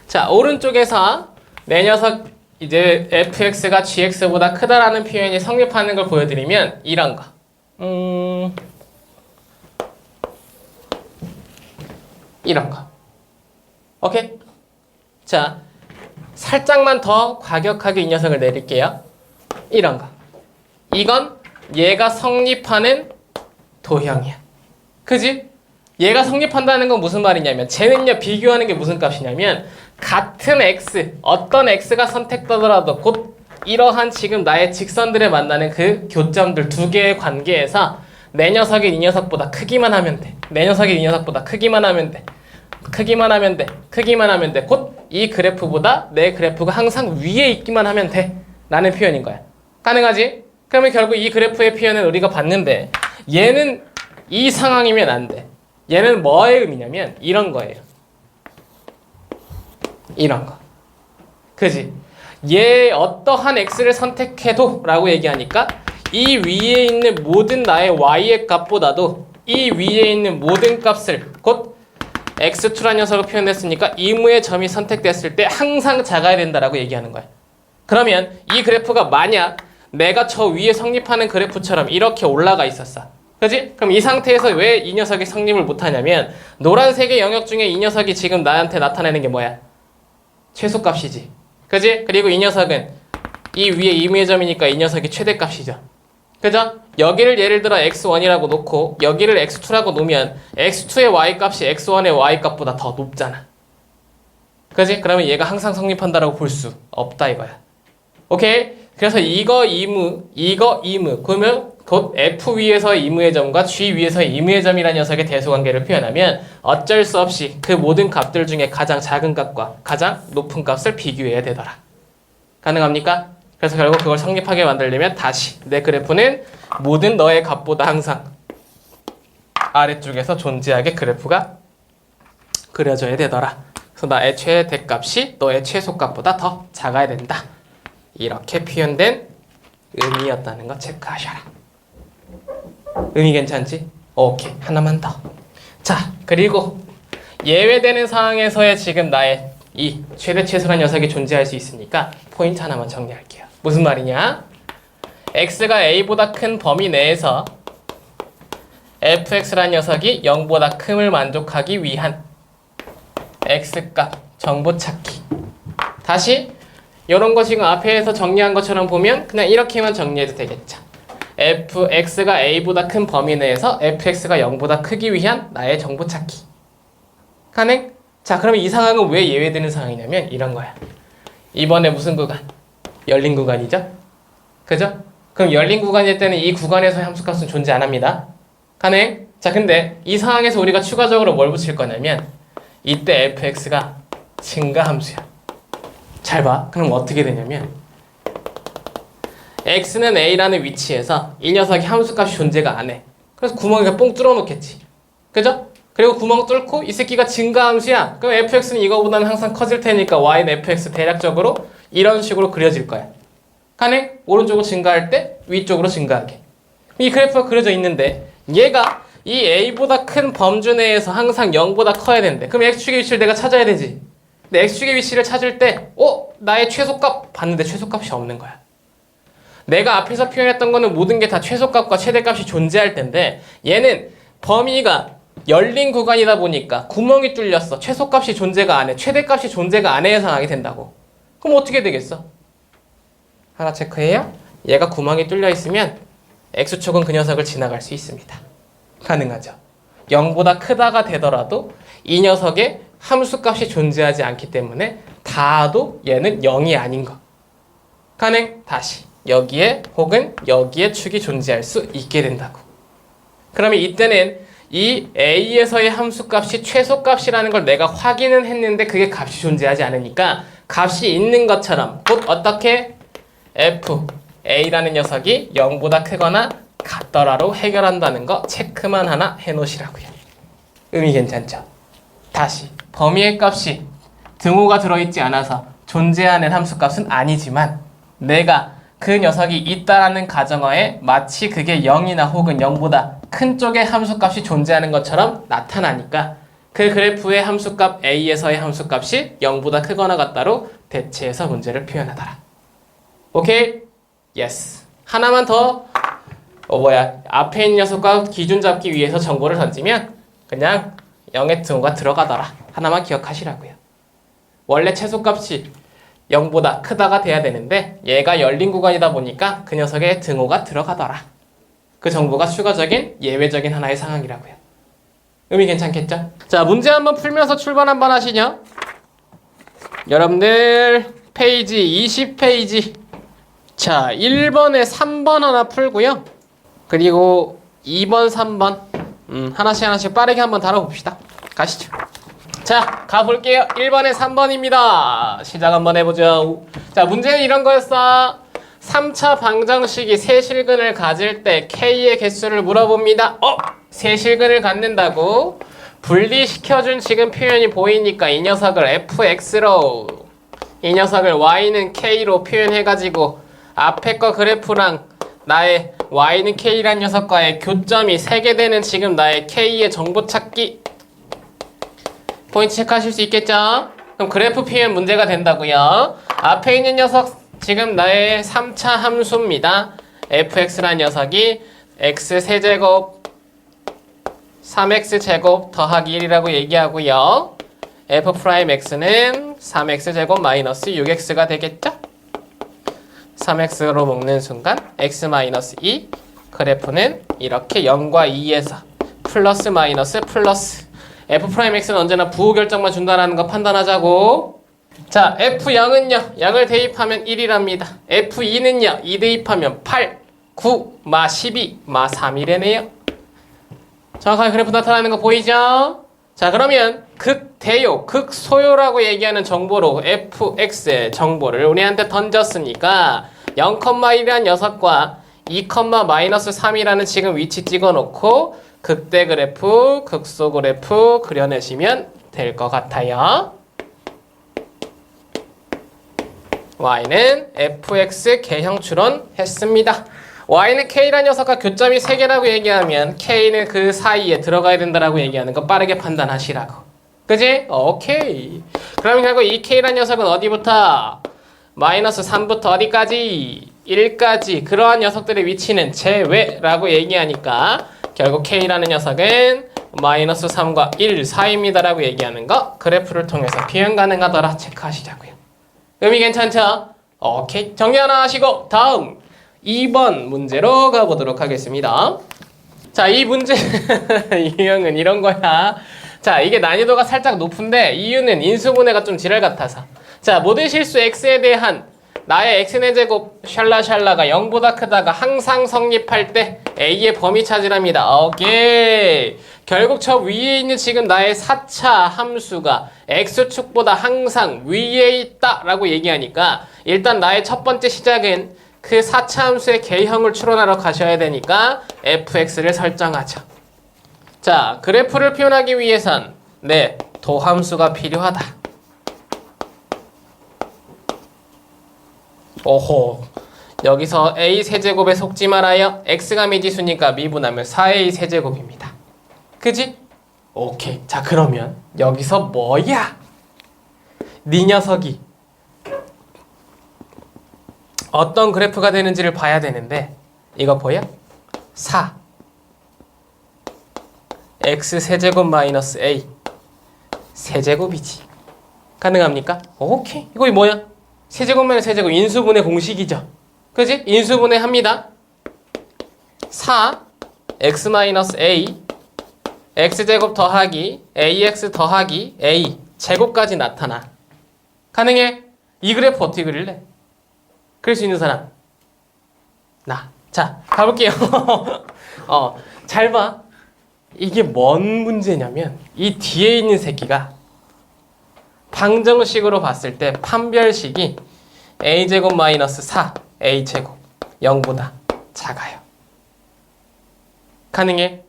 자, 오른쪽에서 내 녀석 이제 fx가 gx보다 크다라는 표현이 성립하는 걸 보여드리면 이런 거. 이런 거. 오케이? 자, 살짝만 더 과격하게 이 녀석을 내릴게요. 이런 거. 이건 얘가 성립하는 도형이야. 그지? 얘가 성립한다는 건 무슨 말이냐면, 쟤는요, 비교하는 게 무슨 값이냐면, 같은 x, 어떤 x가 선택되더라도 곧 이러한 지금 나의 직선들에 만나는 그 교점들 두 개의 관계에서 내 녀석이 이 녀석보다 크기만 하면 돼. 내 녀석이 이 녀석보다 크기만 하면 돼. 크기만 하면 돼. 크기만 하면 돼. 곧 이 그래프보다 내 그래프가 항상 위에 있기만 하면 돼. 라는 표현인 거야. 가능하지? 그러면 결국 이 그래프의 표현은 우리가 봤는데, 얘는 이 상황이면 안 돼. 얘는 뭐의 의미냐면 이런 거예요. 이런 거. 그지? 얘 어떠한 x를 선택해도 라고 얘기하니까 이 위에 있는 모든 나의 y의 값보다도 이 위에 있는 모든 값을, 곧 x2라는 녀석으로 표현됐으니까 이무의 점이 선택됐을 때 항상 작아야 된다라고 얘기하는 거야. 그러면 이 그래프가 만약 내가 저 위에 성립하는 그래프처럼 이렇게 올라가 있었어. 그지? 그럼 이 상태에서 왜 이 녀석이 성립을 못하냐면, 노란색의 영역 중에 이 녀석이 지금 나한테 나타내는 게 뭐야? 최소값이지. 그지? 그리고 이 녀석은 이 위에 이무의 점이니까 이 녀석이 최대값이죠. 그죠? 여기를 예를 들어 x1이라고 놓고 여기를 x2라고 놓으면 x2의 y값이 x1의 y값보다 더 높잖아. 그지? 그러면 얘가 항상 성립한다라고 볼 수 없다 이거야. 오케이? 그래서 이거 이무 그러면 곧 f 위에서의 이무의 점과 g 위에서의 이무의 점이라는 녀석의 대소관계를 표현하면 어쩔 수 없이 그 모든 값들 중에 가장 작은 값과 가장 높은 값을 비교해야 되더라. 가능합니까? 그래서 결국 그걸 성립하게 만들려면 다시 내 그래프는 모든 너의 값보다 항상 아래쪽에서 존재하게 그래프가 그려져야 되더라. 그래서 나의 최대값이 너의 최소값보다 더 작아야 된다. 이렇게 표현된 의미였다는 거 체크하셔라. 의미 괜찮지? 오케이. 하나만 더. 자, 그리고 예외되는 상황에서의 지금 나의 이 최대 최소란 녀석이 존재할 수 있으니까 포인트 하나만 정리할게요. 무슨 말이냐? x가 a보다 큰 범위 내에서 fx란 녀석이 0보다 큼을 만족하기 위한 x값 정보 찾기. 다시 이런 거 지금 앞에서 정리한 것처럼 보면 그냥 이렇게만 정리해도 되겠죠. fx가 a보다 큰 범위 내에서 fx가 0보다 크기 위한 나의 정보 찾기. 가능? 자, 그러면 이 상황은 왜 예외되는 상황이냐면 이런 거야. 이번에 무슨 구간? 열린 구간이죠? 그죠? 그럼 열린 구간일 때는 이 구간에서의 함수값은 존재 안 합니다. 가능? 자, 근데 이 상황에서 우리가 추가적으로 뭘 붙일 거냐면 이때 fx가 증가함수야. 잘 봐. 그럼 어떻게 되냐면 x는 a라는 위치에서 이 녀석이 함수값이 존재가 안 해. 그래서 구멍에 뽕 뚫어 놓겠지. 그죠? 그리고 구멍 뚫고 이 새끼가 증가함수야. 그럼 fx는 이거보다는 항상 커질 테니까 y는 fx 대략적으로 이런 식으로 그려질 거야. 가능? 오른쪽으로 증가할 때 위쪽으로 증가하게. 이 그래프가 그려져 있는데 얘가 이 a보다 큰 범주 내에서 항상 0보다 커야 된대. 그럼 x축의 위치를 내가 찾아야 되지. 근데 x축의 위치를 찾을 때 나의 최소값 봤는데 최소값이 없는 거야. 내가 앞에서 표현했던 거는 모든 게 다 최소값과 최대값이 존재할 텐데 얘는 범위가 열린 구간이다 보니까 구멍이 뚫렸어. 최소값이 존재가 안 해. 최대값이 존재가 안 해의 상황이 된다고. 그럼 어떻게 되겠어? 하나 체크해요. 얘가 구멍이 뚫려 있으면 x축은 그 녀석을 지나갈 수 있습니다. 가능하죠. 0보다 크다가 되더라도 이 녀석의 함수값이 존재하지 않기 때문에 닿아도 얘는 0이 아닌 거. 가능? 다시 여기에 혹은 여기에 축이 존재할 수 있게 된다고. 그러면 이때는 이 a에서의 함수값이 최소값이라는 걸 내가 확인은 했는데 그게 값이 존재하지 않으니까 값이 있는 것처럼 곧 어떻게 f a라는 녀석이 0보다 크거나 같더라로 해결한다는 거 체크만 하나 해놓으시라고요. 의미 괜찮죠? 다시 범위의 값이 등호가 들어있지 않아서 존재하는 함수값은 아니지만 내가 그 녀석이 있다라는 가정하에 마치 그게 0이나 혹은 0보다 큰 쪽의 함수값이 존재하는 것처럼 나타나니까 그 그래프의 함수값 a에서의 함수값이 0보다 크거나 같다로 대체해서 문제를 표현하더라. 오케이? 예스. 하나만 더 앞에 있는 녀석과 기준 잡기 위해서 정보를 던지면 그냥 0의 등호가 들어가더라. 하나만 기억하시라고요. 원래 최소값이 0보다 크다가 돼야 되는데 얘가 열린 구간이다 보니까 그 녀석의 등호가 들어가더라. 그 정보가 추가적인 예외적인 하나의 상황이라고요. 의미 괜찮겠죠? 자, 문제 한번 풀면서 출발 한번 하시죠. 여러분들 페이지 20페이지. 자, 1번에 3번 하나 풀고요. 그리고 2번, 3번 하나씩 빠르게 한번 다뤄봅시다. 가시죠. 자, 가볼게요. 1번에 3번입니다. 시작 한번 해보죠. 자, 문제는 이런 거였어. 3차 방정식이 세실근을 가질 때 K의 개수를 물어봅니다. 세실근을 갖는다고? 분리시켜준 지금 표현이 보이니까 이 녀석을 fx로, 이 녀석을 y는 k로 표현해가지고 앞에 거 그래프랑 나의 y는 k란 녀석과의 교점이 세게 되는 지금 나의 k의 정보 찾기 포인트 체크하실 수 있겠죠? 그럼 그래프 표현 문제가 된다고요. 앞에 있는 녀석 지금 나의 3차 함수입니다. fx란 녀석이 x 세제곱 3x제곱 더하기 1이라고 얘기하고요. f'x는 3x제곱 마이너스 6x가 되겠죠? 3x로 묶는 순간 x 마이너스 2 그래프는 이렇게 0과 2에서 플러스 마이너스 플러스 f'x는 언제나 부호 결정만 준다는 거 판단하자고. 자, f0은요 0을 대입하면 1이랍니다. f2는요 2 대입하면 8 9 마 12 마 3이래네요. 정확하게 그래프 나타나는 거 보이죠? 자, 그러면 극대요, 극소요라고 얘기하는 정보로 fx의 정보를 우리한테 던졌으니까 0,1이라는 녀석과 2, 마이너스 3이라는 지금 위치 찍어놓고 극대 그래프, 극소 그래프 그려내시면 될 것 같아요. y는 fx 개형 추론했습니다. y는 k라는 녀석과 교점이 3개라고 얘기하면 k는 그 사이에 들어가야 된다라고 얘기하는 거 빠르게 판단하시라고. 그지? 오케이. 그러면 결국 이 k라는 녀석은 어디부터? 마이너스 3부터 어디까지? 1까지. 그러한 녀석들의 위치는 제외라고 얘기하니까 결국 k라는 녀석은 마이너스 3과 1 사이입니다라고 얘기하는 거 그래프를 통해서 표현 가능하더라 체크하시자고요. 의미 괜찮죠? 오케이. 정리 하나 하시고 다음 2번 문제로 가보도록 하겠습니다. 자, 이 문제 유형은 이런 거야. 자, 이게 난이도가 살짝 높은데 이유는 인수분해가 좀 지랄 같아서. 자, 모든 실수 x에 대한 나의 x의 제곱 샬라샬라가 0보다 크다가 항상 성립할 때 a의 범위 찾으랍니다. 오케이. 결국 저 위에 있는 지금 나의 4차 함수가 x축보다 항상 위에 있다 라고 얘기하니까 일단 나의 첫 번째 시작은 그 4차 함수의 개형을 추론하러 가셔야 되니까 fx를 설정하죠. 자, 그래프를 표현하기 위해선 네, 도함수가 필요하다. 오호, 여기서 a 세제곱에 속지 말아요. x가 미지수니까 미분하면 4a 세제곱입니다. 그지? 오케이. 자, 그러면 여기서 뭐야? 네 녀석이 어떤 그래프가 되는지를 봐야 되는데 이거 보여? 4 x 세제곱 마이너스 a 세제곱이지. 가능합니까? 오케이. 이거 뭐야? 세제곱 마이너스 세제곱 인수분해 공식이죠. 그지? 인수분해 합니다. 4 x 마이너스 a x제곱 더하기 ax 더하기 a 제곱까지 나타나. 가능해? 이 그래프 어떻게 그릴래? 그릴 수 있는 사람? 나. 자, 가볼게요. 잘 봐. 이게 뭔 문제냐면 이 뒤에 있는 새끼가 방정식으로 봤을 때 판별식이 a제곱 마이너스 4 a제곱 0보다 작아요. 가능해?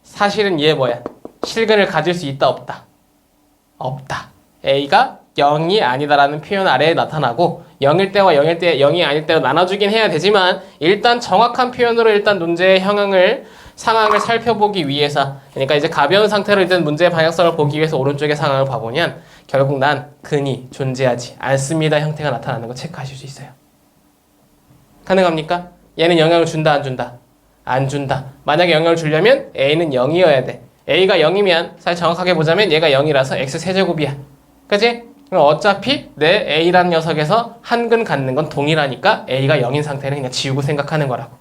사실은 얘 뭐야? 실근을 가질 수 있다 없다? 없다. a가 0이 아니다라는 표현 아래에 나타나고 0일 때와 0일 때 0이 아닐 때로 나눠주긴 해야 되지만 일단 정확한 표현으로 일단 문제의 상황을 살펴보기 위해서, 그러니까 이제 가벼운 상태로 일단 문제의 방향성을 보기 위해서 오른쪽의 상황을 봐보면 결국 난 근이 존재하지 않습니다 형태가 나타나는 거 체크하실 수 있어요. 가능합니까? 얘는 영향을 준다 안 준다? 안 준다. 만약에 영향을 주려면 a는 0이어야 돼. a가 0이면 사실 정확하게 보자면 얘가 0이라서 x 세제곱이야. 그치? 그럼 어차피 내 a라는 녀석에서 한 근 갖는 건 동일하니까 a가 0인 상태를 그냥 지우고 생각하는 거라고.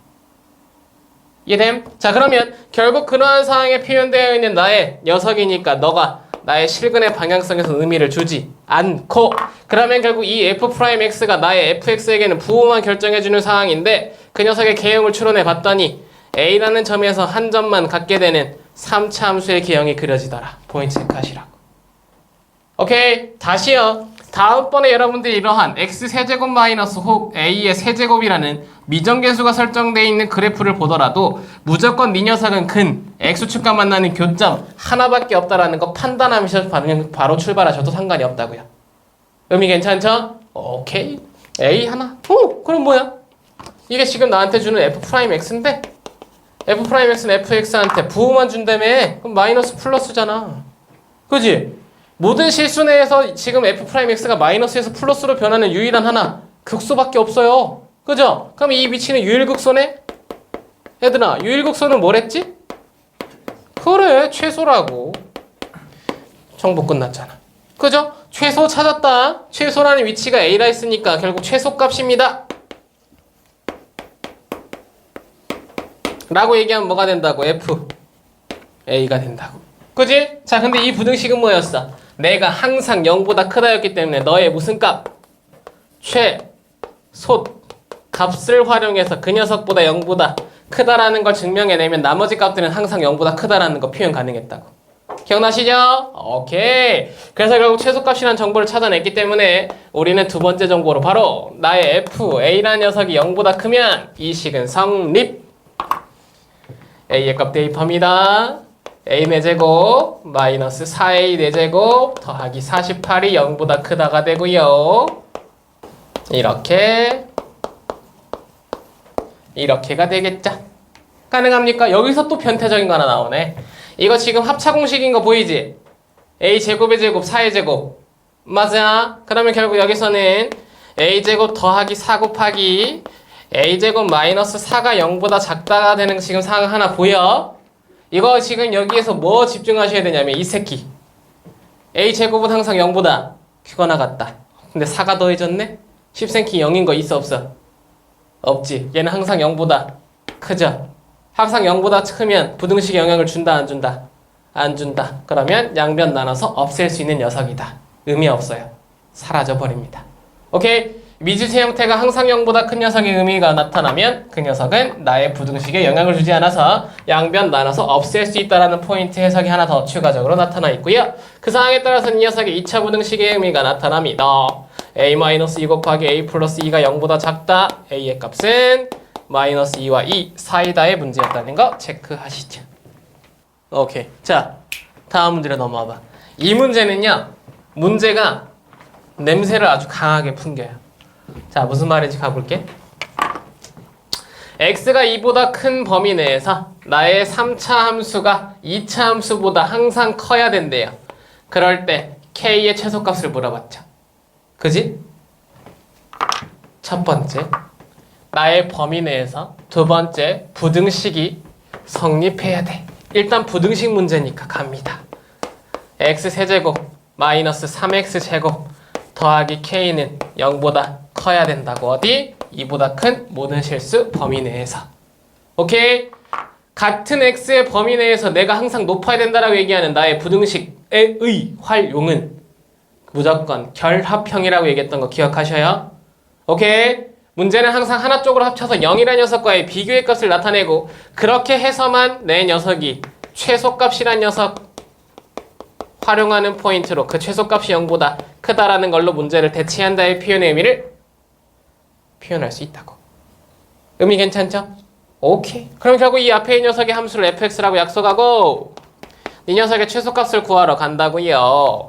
이해됨? 자, 그러면 결국 그러한 상황에 표현되어 있는 나의 녀석이니까 너가 나의 실근의 방향성에서 의미를 주지 않고, 그러면 결국 이 f'x가 나의 fx에게는 부호만 결정해주는 상황인데 그 녀석의 개형을 추론해 봤더니 a라는 점에서 한 점만 갖게 되는 3차 함수의 개형이 그려지더라. 포인트 체크하시라고. 오케이. 다시요. 다음번에 여러분들이 이러한 x세제곱 마이너스 혹 a의 세제곱이라는 미정계수가 설정되어 있는 그래프를 보더라도 무조건 이 녀석은 근 x축과 만나는 교점 하나밖에 없다라는 거 판단하면서 바로 출발하셔도 상관이 없다고요. 의미 괜찮죠? 오케이. a 하나. 그럼 뭐야? 이게 지금 나한테 주는 f'x인데 f'x는 fx한테 부호만 준다며. 그럼 마이너스 플러스잖아. 그지? 모든 실수 내에서 지금 f'x가 마이너스에서 플러스로 변하는 유일한 하나 극소밖에 없어요. 그죠? 그럼 이 위치는 유일극소네? 얘들아, 유일극소는 뭐랬지? 그래, 최소라고. 정보 끝났잖아. 그죠? 최소 찾았다. 최소라는 위치가 a라 했으니까 결국 최소값입니다. 라고 얘기하면 뭐가 된다고? f a가 된다고. 그지? 자, 근데 이 부등식은 뭐였어? 내가 항상 0보다 크다였기 때문에 너의 무슨 값? 최소 값을 활용해서 그 녀석보다 0보다 크다라는 걸 증명해내면 나머지 값들은 항상 0보다 크다라는 거 표현 가능했다고. 기억나시죠? 오케이. 그래서 결국 최소값이라는 정보를 찾아냈기 때문에 우리는 두 번째 정보로 바로 나의 f, a라는 녀석이 0보다 크면 이 식은 성립. a의 값 대입합니다. a 4제곱 마이너스 4a 4제곱 더하기 48이 0보다 크다가 되고요. 이렇게가 되겠죠. 가능합니까? 여기서 또 변태적인 거 하나 나오네. 이거 지금 합차 공식인 거 보이지? a 제곱의 제곱 4의 제곱 맞아? 그러면 결국 여기서는 a 제곱 더하기 4 곱하기 a 제곱 마이너스 4가 0보다 작다가 되는 지금 상황 하나 보여? 이거 지금 여기에서 뭐 집중하셔야 되냐면 이 새끼 a 제곱은 항상 0보다 크거나 같다. 근데 4가 더해졌네? 10cm 0인 거 있어 없어? 없지. 얘는 항상 0보다 크죠? 항상 0보다 크면 부등식에 영향을 준다 안 준다? 안 준다. 그러면 양변 나눠서 없앨 수 있는 녀석이다. 의미 없어요. 사라져버립니다. 오케이? 미지수 형태가 항상 0보다 큰 녀석의 의미가 나타나면 그 녀석은 나의 부등식에 영향을 주지 않아서 양변 나눠서 없앨 수 있다는 포인트 해석이 하나 더 추가적으로 나타나 있고요. 그 상황에 따라서는 이 녀석의 2차 부등식의 의미가 나타납니다. a-2 곱하기 a 플러스 2가 0보다 작다. a의 값은 마이너스 2와 2 사이다의 문제였다는 거 체크하시죠. 오케이. 자, 다음 문제로 넘어와봐. 이 문제는요, 문제가 냄새를 아주 강하게 풍겨요. 자, 무슨 말인지 가볼게. x가 2보다 큰 범위 내에서 나의 3차 함수가 2차 함수보다 항상 커야 된대요. 그럴 때 k의 최소값을 물어봤죠. 그지? 첫 번째, 나의 범위 내에서 두 번째, 부등식이 성립해야 돼. 일단 부등식 문제니까 갑니다. x세제곱 마이너스 3x제곱 더하기 k는 0보다 커야 된다고. 어디? 2보다 큰 모든 실수 범위 내에서. 오케이? 같은 x의 범위 내에서 내가 항상 높아야 된다라고 얘기하는 나의 부등식의 활용은 무조건 결합형이라고 얘기했던 거 기억하셔요? 오케이? 문제는 항상 하나 쪽으로 합쳐서 0이라는 녀석과의 비교의 값을 나타내고 그렇게 해서만 내 녀석이 최소값이란 녀석 활용하는 포인트로 그 최소값이 0보다 크다라는 걸로 문제를 대체한다의 표현의 의미를 표현할 수 있다고. 의미 괜찮죠? 오케이. 그럼 결국 이 앞에 이 녀석의 함수를 fx라고 약속하고 이 녀석의 최소값을 구하러 간다고요.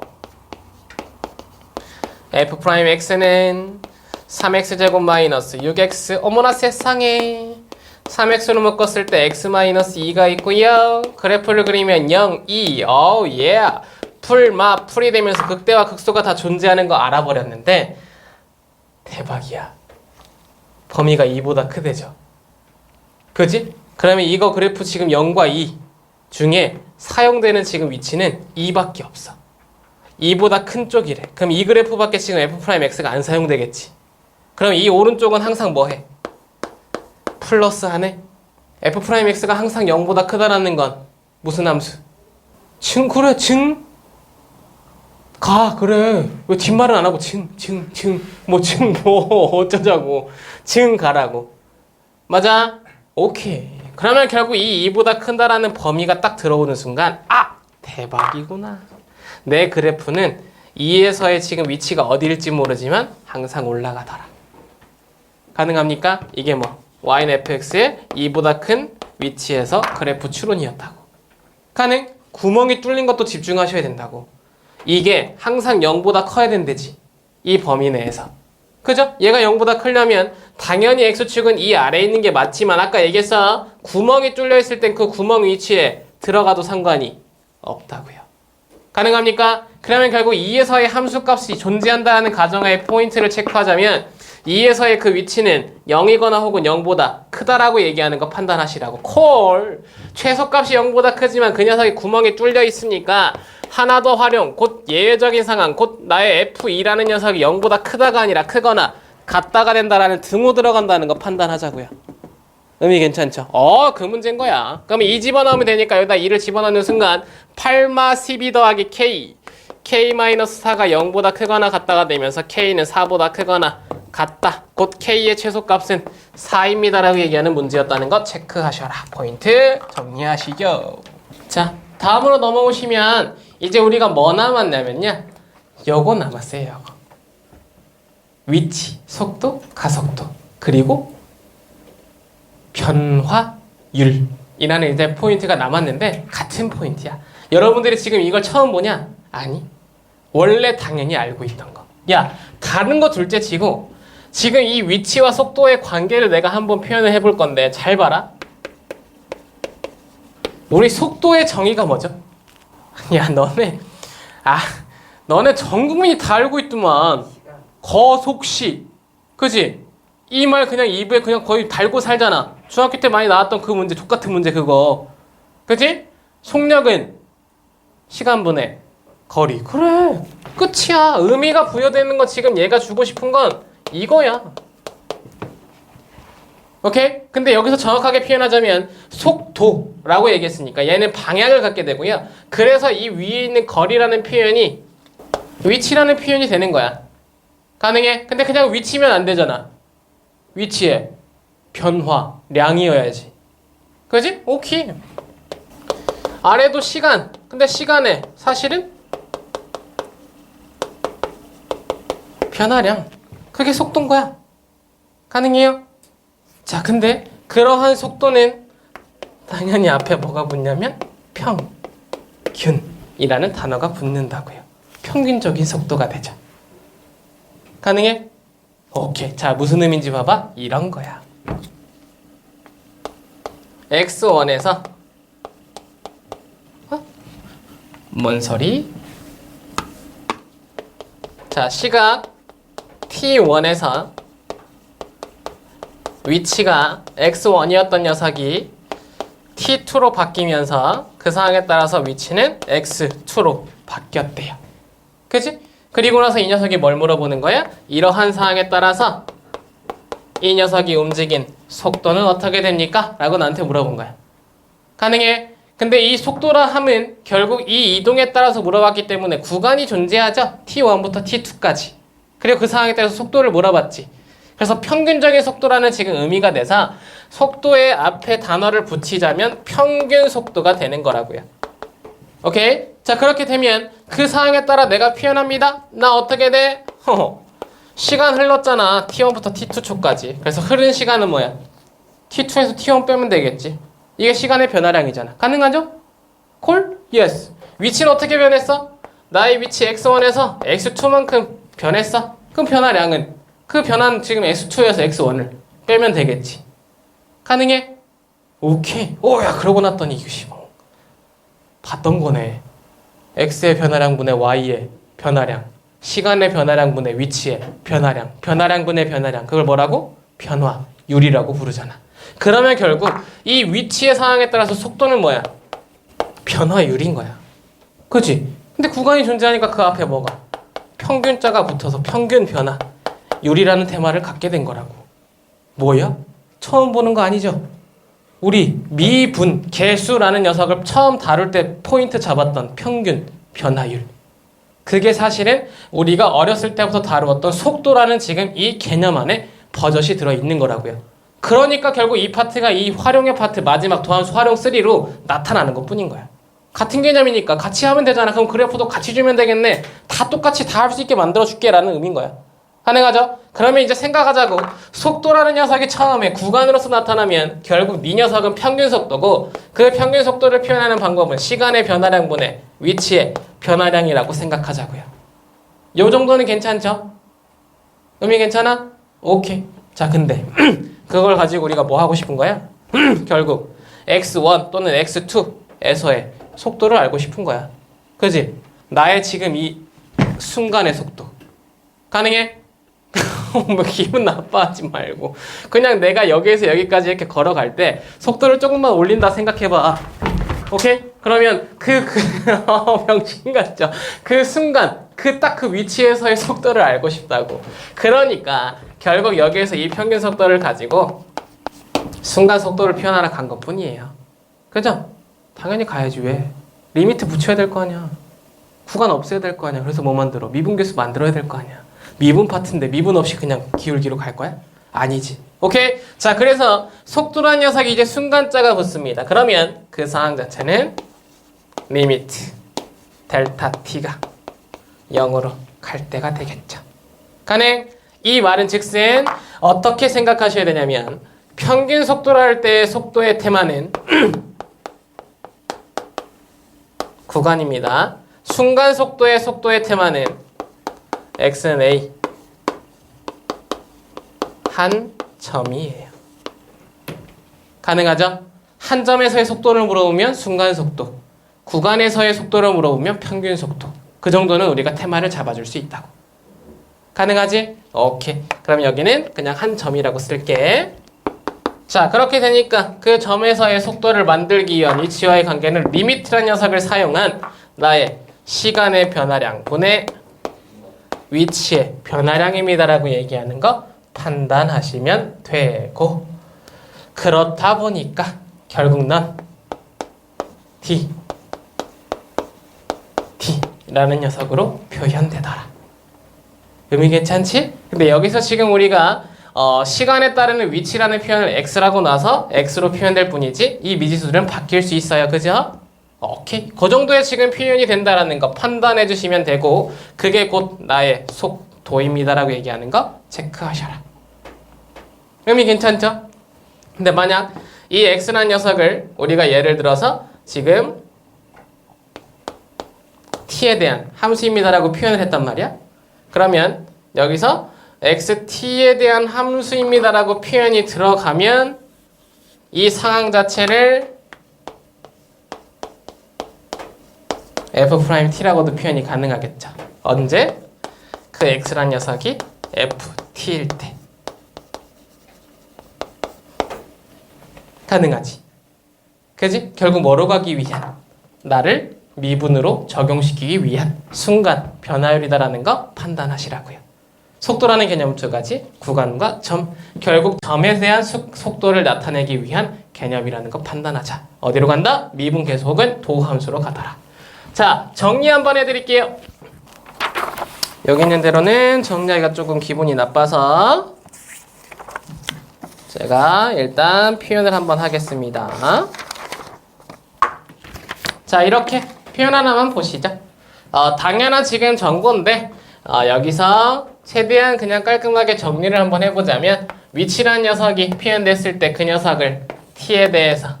f'x는 3x제곱 마이너스 6x 어머나 세상에 3x로 묶었을 때 x-2가 있고요. 그래프를 그리면 0, 2, 예. 풀이 되면서 극대와 극소가 다 존재하는 거 알아버렸는데 대박이야. 범위가 2보다 크대죠. 그지? 그러면 이거 그래프 지금 0과 2 중에 사용되는 지금 위치는 2밖에 없어. 2보다 큰 쪽이래. 그럼 이 그래프밖에 지금 f'x가 안 사용되겠지. 그럼 이 오른쪽은 항상 뭐해? 플러스 하네? f'x가 항상 0보다 크다라는 건 무슨 함수? 그래, 그래. 왜 뒷말은 안 하고 어쩌자고. 가라고. 맞아? 오케이. 그러면 결국 이 2보다 큰다라는 범위가 딱 들어오는 순간, 대박이구나. 내 그래프는 2에서의 지금 위치가 어디일지 모르지만 항상 올라가더라. 가능합니까? 이게 뭐? y는 fx의 2보다 큰 위치에서 그래프 추론이었다고. 가능? 구멍이 뚫린 것도 집중하셔야 된다고. 이게 항상 0보다 커야 된대지. 이 범위 내에서. 그죠? 얘가 0보다 크려면 당연히 x축은 이 아래에 있는 게 맞지만 아까 얘기했어. 구멍이 뚫려 있을 땐 그 구멍 위치에 들어가도 상관이 없다고요. 가능합니까? 그러면 결국 2에서의 함수값이 존재한다는 가정하에 포인트를 체크하자면 2에서의 그 위치는 0이거나 혹은 0보다 크다라고 얘기하는 거 판단하시라고. 콜! 최소값이 0보다 크지만 그 녀석이 구멍이 뚫려 있으니까 하나 더 활용, 곧 예외적인 상황, 곧 나의 f2라는 녀석이 0보다 크다가 아니라 크거나 같다가 된다라는 등호 들어간다는 거 판단하자고요. 의미 괜찮죠? 그 문제인 거야. 그러면 2 집어넣으면 되니까 여기다 2를 집어넣는 순간 8마 12 더하기 k-4가 0보다 크거나 같다가 되면서 k는 4보다 크거나 같다. 곧 k의 최소값은 4입니다라고 얘기하는 문제였다는 거 체크하셔라. 포인트 정리하시죠. 자, 다음으로 넘어오시면 이제 우리가 뭐 남았냐면요. 요거 남았어요. 요거. 위치, 속도, 가속도, 그리고 변화율 이라는 이제 포인트가 남았는데 같은 포인트야. 여러분들이 지금 이걸 처음 보냐? 아니. 원래 당연히 알고 있던 거. 야, 다른 거 둘째 치고 지금 이 위치와 속도의 관계를 내가 한번 표현을 해볼 건데 잘 봐라. 우리 속도의 정의가 뭐죠? 야, 너네 전 국민이 다 알고 있더만. 거속시. 그지? 이 말 그냥 입에 그냥 거의 달고 살잖아. 중학교 때 많이 나왔던 그 문제, 똑같은 문제 그거. 그지? 속력은 시간분의 거리. 그래. 끝이야. 의미가 부여되는 건 지금 얘가 주고 싶은 건 이거야. 오케이? 근데 여기서 정확하게 표현하자면 속도라고 얘기했으니까 얘는 방향을 갖게 되고요. 그래서 이 위에 있는 거리라는 표현이 위치라는 표현이 되는 거야. 가능해? 근데 그냥 위치면 안 되잖아. 위치에 변화량이어야지. 그지? 오케이. 아래도 시간. 근데 시간에 사실은 변화량. 그게 속도인 거야. 가능해요? 자, 근데 그러한 속도는 당연히 앞에 뭐가 붙냐면 평균이라는 단어가 붙는다고요. 평균적인 속도가 되죠. 가능해? 오케이. 자, 무슨 의미인지 봐봐. 이런 거야. x1에서 뭔 소리? 자, 시각 t1에서 위치가 x1이었던 녀석이 t2로 바뀌면서 그 상황에 따라서 위치는 x2로 바뀌었대요. 그치? 그리고 나서 이 녀석이 뭘 물어보는 거야? 이러한 상황에 따라서 이 녀석이 움직인 속도는 어떻게 됩니까? 라고 나한테 물어본 거야. 가능해? 근데 이 속도라 함은 결국 이 이동에 따라서 물어봤기 때문에 구간이 존재하죠? t1부터 t2까지. 그리고 그 상황에 따라서 속도를 물어봤지. 그래서 평균적인 속도라는 지금 의미가 돼서 속도의 앞에 단어를 붙이자면 평균 속도가 되는 거라고요. 오케이? 자, 그렇게 되면 그 상황에 따라 내가 표현합니다. 나 어떻게 돼? 시간 흘렀잖아. t1부터 t2 초까지. 그래서 흐른 시간은 뭐야? t2에서 t1 빼면 되겠지. 이게 시간의 변화량이잖아. 가능하죠? 콜? 예스. 위치는 어떻게 변했어? 나의 위치 x1에서 x2만큼 변했어. 그럼 변화량은? 그 변화는 지금 x2에서 x1을 빼면 되겠지. 가능해? 오케이. 오야, 그러고 났더니 이것이 뭐 봤던 거네. x의 변화량 분의 y의 변화량, 시간의 변화량 분의 위치의 변화량, 변화량 분의 변화량. 그걸 뭐라고? 변화율이라고 부르잖아. 그러면 결국 이 위치의 상황에 따라서 속도는 뭐야? 변화율인 거야. 그치? 근데 구간이 존재하니까 그 앞에 뭐가? 평균자가 붙어서 평균 변화율이라는 테마를 갖게 된 거라고. 뭐야? 처음 보는 거 아니죠? 우리 미분, 개수라는 녀석을 처음 다룰 때 포인트 잡았던 평균 변화율. 그게 사실은 우리가 어렸을 때부터 다루었던 속도라는 지금 이 개념 안에 버젓이 들어있는 거라고요. 그러니까 결국 이 파트가 이 활용의 파트 마지막 도함수 활용 3로 나타나는 것 뿐인 거야. 같은 개념이니까 같이 하면 되잖아. 그럼 그래프도 같이 주면 되겠네. 다 똑같이 다 할 수 있게 만들어줄게 라는 의미인 거야. 가능하죠? 그러면 이제 생각하자고. 속도라는 녀석이 처음에 구간으로서 나타나면 결국 이 녀석은 평균 속도고 그 평균 속도를 표현하는 방법은 시간의 변화량분의 위치의 변화량이라고 생각하자고요. 요 정도는 괜찮죠? 의미 괜찮아? 오케이. 자, 근데 그걸 가지고 우리가 뭐 하고 싶은 거야? 결국 x1 또는 x2에서의 속도를 알고 싶은 거야. 그지? 나의 지금 이 순간의 속도. 가능해? 뭐 기분 나빠하지 말고 그냥 내가 여기에서 여기까지 이렇게 걸어갈 때 속도를 조금만 올린다 생각해봐. 오케이? 그러면 병신 같죠? 그 순간 딱 그 위치에서의 속도를 알고 싶다고. 그러니까 결국 여기에서 이 평균 속도를 가지고 순간 속도를 표현하러 간 것 뿐이에요. 그죠? 당연히 가야지. 왜? 리미트 붙여야 될 거 아니야. 구간 없애야 될 거 아니야. 그래서 뭐 만들어? 미분계수 만들어야 될 거 아니야. 미분 파트인데 미분 없이 그냥 기울기로 갈 거야? 아니지. 오케이? 자, 그래서 속도라는 녀석이 이제 순간자가 붙습니다. 그러면 그 상황 자체는 리미트 델타 t가 0으로 갈 때가 되겠죠. 가능? 이 말은 즉슨 어떻게 생각하셔야 되냐면 평균 속도를 할 때 속도의 테마는 구간입니다. 순간 속도의 테마는 x는 a 한 점이에요. 가능하죠? 한 점에서의 속도를 물어보면 순간 속도, 구간에서의 속도를 물어보면 평균 속도. 그 정도는 우리가 테마를 잡아줄 수 있다고. 가능하지? 오케이. 그럼 여기는 그냥 한 점이라고 쓸게. 자, 그렇게 되니까 그 점에서의 속도를 만들기 위한 위치와의 관계는 리미트라는 녀석을 사용한 나의 시간의 변화량 분의 위치의 변화량입니다라고 얘기하는 거 판단하시면 되고, 그렇다 보니까 결국 넌 D라는 녀석으로 표현되더라. 의미 괜찮지? 근데 여기서 지금 우리가 시간에 따르는 위치라는 표현을 X라고 나서 X로 표현될 뿐이지 이 미지수들은 바뀔 수 있어요. 그죠? 오케이. 그 정도의 지금 표현이 된다라는 거 판단해 주시면 되고, 그게 곧 나의 속도입니다라고 얘기하는 거 체크하셔라. 의미 괜찮죠? 근데 만약 이 X라는 녀석을 우리가 예를 들어서 지금 T에 대한 함수입니다라고 표현을 했단 말이야. 그러면 여기서 XT에 대한 함수입니다라고 표현이 들어가면 이 상황 자체를 F'T라고도 표현이 가능하겠죠. 언제? 그 X란 녀석이 FT일 때. 가능하지. 그지? 결국 뭐로 가기 위한? 나를 미분으로 적용시키기 위한 순간 변화율이다라는 거 판단하시라고요. 속도라는 개념 두 가지, 구간과 점. 결국 점에 대한 속도를 나타내기 위한 개념이라는 거 판단하자. 어디로 간다? 미분 계속은 도함수로 가더라. 자, 정리 한번 해드릴게요. 여기 있는 대로는 정리하기가 조금 기분이 나빠서 제가 일단 표현을 한번 하겠습니다. 자, 이렇게 표현 하나만 보시죠. 당연한 지금 정보인데 여기서 최대한 그냥 깔끔하게 정리를 한번 해보자면, 위치란 녀석이 표현됐을 때 그 녀석을 T에 대해서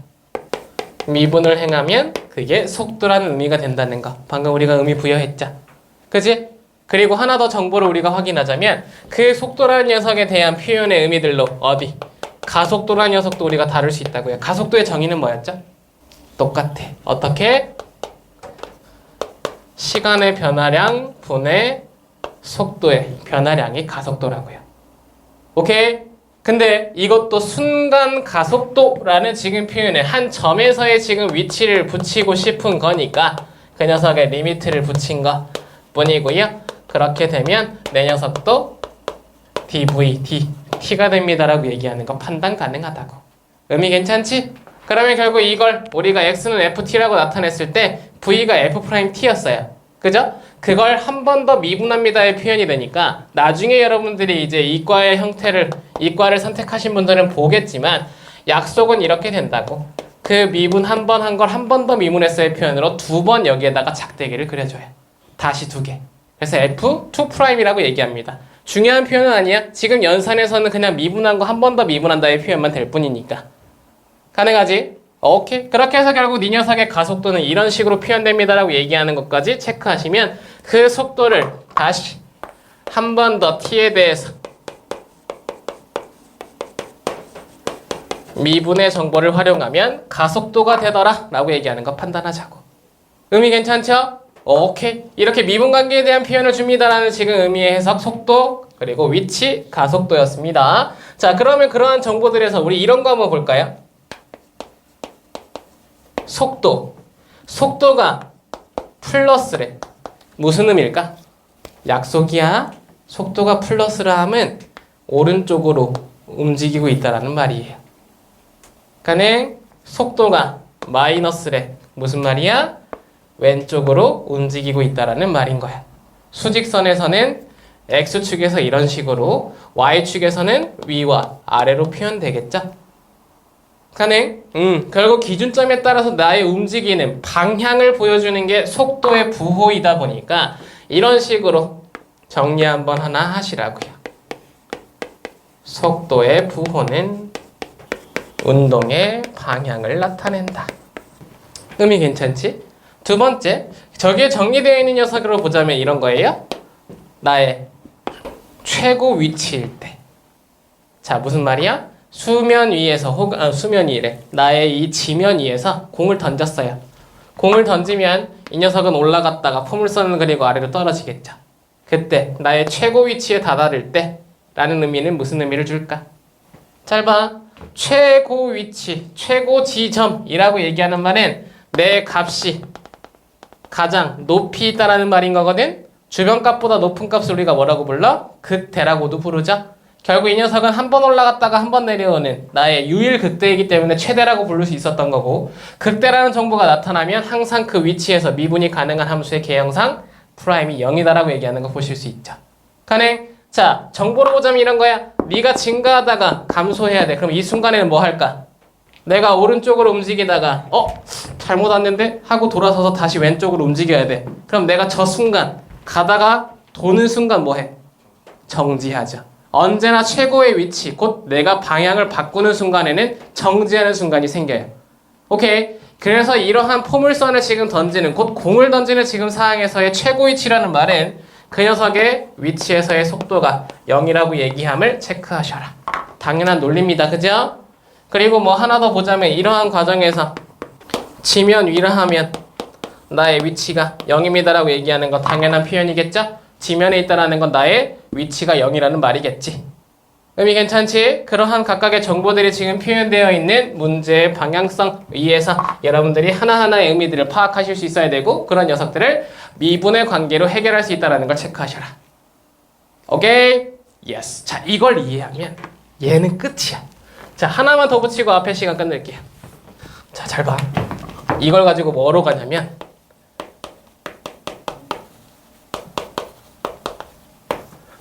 미분을 행하면 그게 속도라는 의미가 된다는 거 방금 우리가 의미 부여했죠. 그지? 그리고 하나 더 정보를 우리가 확인하자면, 그 속도라는 녀석에 대한 표현의 의미들로 어디? 가속도라는 녀석도 우리가 다룰 수 있다고요. 가속도의 정의는 뭐였죠? 똑같아. 어떻게? 시간의 변화량 분의 속도의 변화량이 가속도라고요. 오케이? 근데 이것도 순간 가속도라는 지금 표현에 한 점에서의 지금 위치를 붙이고 싶은 거니까 그 녀석의 리미트를 붙인 것 뿐이고요. 그렇게 되면 내 녀석도 T가 됩니다라고 얘기하는 거 판단 가능하다고. 의미 괜찮지? 그러면 결국 이걸 우리가 X는 FT라고 나타냈을 때 V가 F'T였어요. 그죠? 그걸 한 번 더 미분합니다의 표현이 되니까 나중에 여러분들이 이제 이과의 형태를, 이과를 선택하신 분들은 보겠지만 약속은 이렇게 된다고. 그 미분 한 번 한 걸 한 번 더 미분했어의 표현으로 두 번 여기에다가 작대기를 그려줘요. 다시 두 개. 그래서 F2'이라고 얘기합니다. 중요한 표현은 아니야. 지금 연산에서는 그냥 미분한 거 한 번 더 미분한다의 표현만 될 뿐이니까. 가능하지? 오케이. 그렇게 해서 결국 이 녀석의 가속도는 이런 식으로 표현됩니다라고 얘기하는 것까지 체크하시면 그 속도를 다시 한 번 더 T에 대해서 미분의 정보를 활용하면 가속도가 되더라 라고 얘기하는 거 판단하자고. 의미 괜찮죠? 오케이. 이렇게 미분 관계에 대한 표현을 줍니다라는 지금 의미의 해석, 속도, 그리고 위치, 가속도였습니다. 자, 그러면 그러한 정보들에서 우리 이런 거 한번 볼까요? 속도가 플러스래. 무슨 의미일까? 약속이야. 속도가 플러스라 함은 오른쪽으로 움직이고 있다라는 말이에요. 그러니까 속도가 마이너스래. 무슨 말이야? 왼쪽으로 움직이고 있다라는 말인 거야. 수직선에서는 X축에서 이런 식으로, Y축에서는 위와 아래로 표현되겠죠? 결국 기준점에 따라서 나의 움직이는 방향을 보여주는 게 속도의 부호이다 보니까 이런 식으로 정리 한번 하나 하시라고요. 속도의 부호는 운동의 방향을 나타낸다. 의미 괜찮지? 두 번째, 저기에 정리되어 있는 녀석으로 보자면 이런 거예요. 나의 최고 위치일 때. 자, 무슨 말이야? 수면 위에서 수면 위래. 나의 이 지면 위에서 공을 던졌어요. 공을 던지면 이 녀석은 올라갔다가 포물선을 그리고 아래로 떨어지겠죠. 그때 나의 최고 위치에 다다를 때 라는 의미는 무슨 의미를 줄까? 잘 봐. 최고 위치, 최고 지점이라고 얘기하는 말은 내 값이 가장 높이 있다라는 말인 거거든. 주변값보다 높은 값을 우리가 뭐라고 불러? 극대라고도 부르죠. 결국 이 녀석은 한 번 올라갔다가 한 번 내려오는 나의 유일 극대이기 때문에 최대라고 부를 수 있었던 거고, 극대라는 정보가 나타나면 항상 그 위치에서 미분이 가능한 함수의 개형상 프라임이 0이다라고 얘기하는 거 보실 수 있죠. 가능? 자, 정보로 보자면 이런 거야. 네가 증가하다가 감소해야 돼. 그럼 이 순간에는 뭐 할까? 내가 오른쪽으로 움직이다가 잘못 왔는데? 하고 돌아서서 다시 왼쪽으로 움직여야 돼. 그럼 내가 저 순간 가다가 도는 순간 뭐 해? 정지하죠. 언제나 최고의 위치, 곧 내가 방향을 바꾸는 순간에는 정지하는 순간이 생겨요. 오케이? 그래서 이러한 포물선을 지금 던지는, 곧 공을 던지는 지금 상황에서의 최고 위치라는 말은 그 녀석의 위치에서의 속도가 0이라고 얘기함을 체크하셔라. 당연한 논리입니다. 그죠? 그리고 뭐 하나 더 보자면 이러한 과정에서 지면 위라 하면 나의 위치가 0입니다라고 얘기하는 건 당연한 표현이겠죠? 지면에 있다라는 건 나의 위치가 0이라는 말이겠지. 의미 괜찮지? 그러한 각각의 정보들이 지금 표현되어 있는 문제의 방향성 위에서 여러분들이 하나하나의 의미들을 파악하실 수 있어야 되고, 그런 녀석들을 미분의 관계로 해결할 수 있다는 걸 체크하셔라. 오케이? 예스. 자, 이걸 이해하면 얘는 끝이야. 자, 하나만 더 붙이고 앞에 시간 끝낼게요. 자, 잘 봐. 이걸 가지고 뭐로 가냐면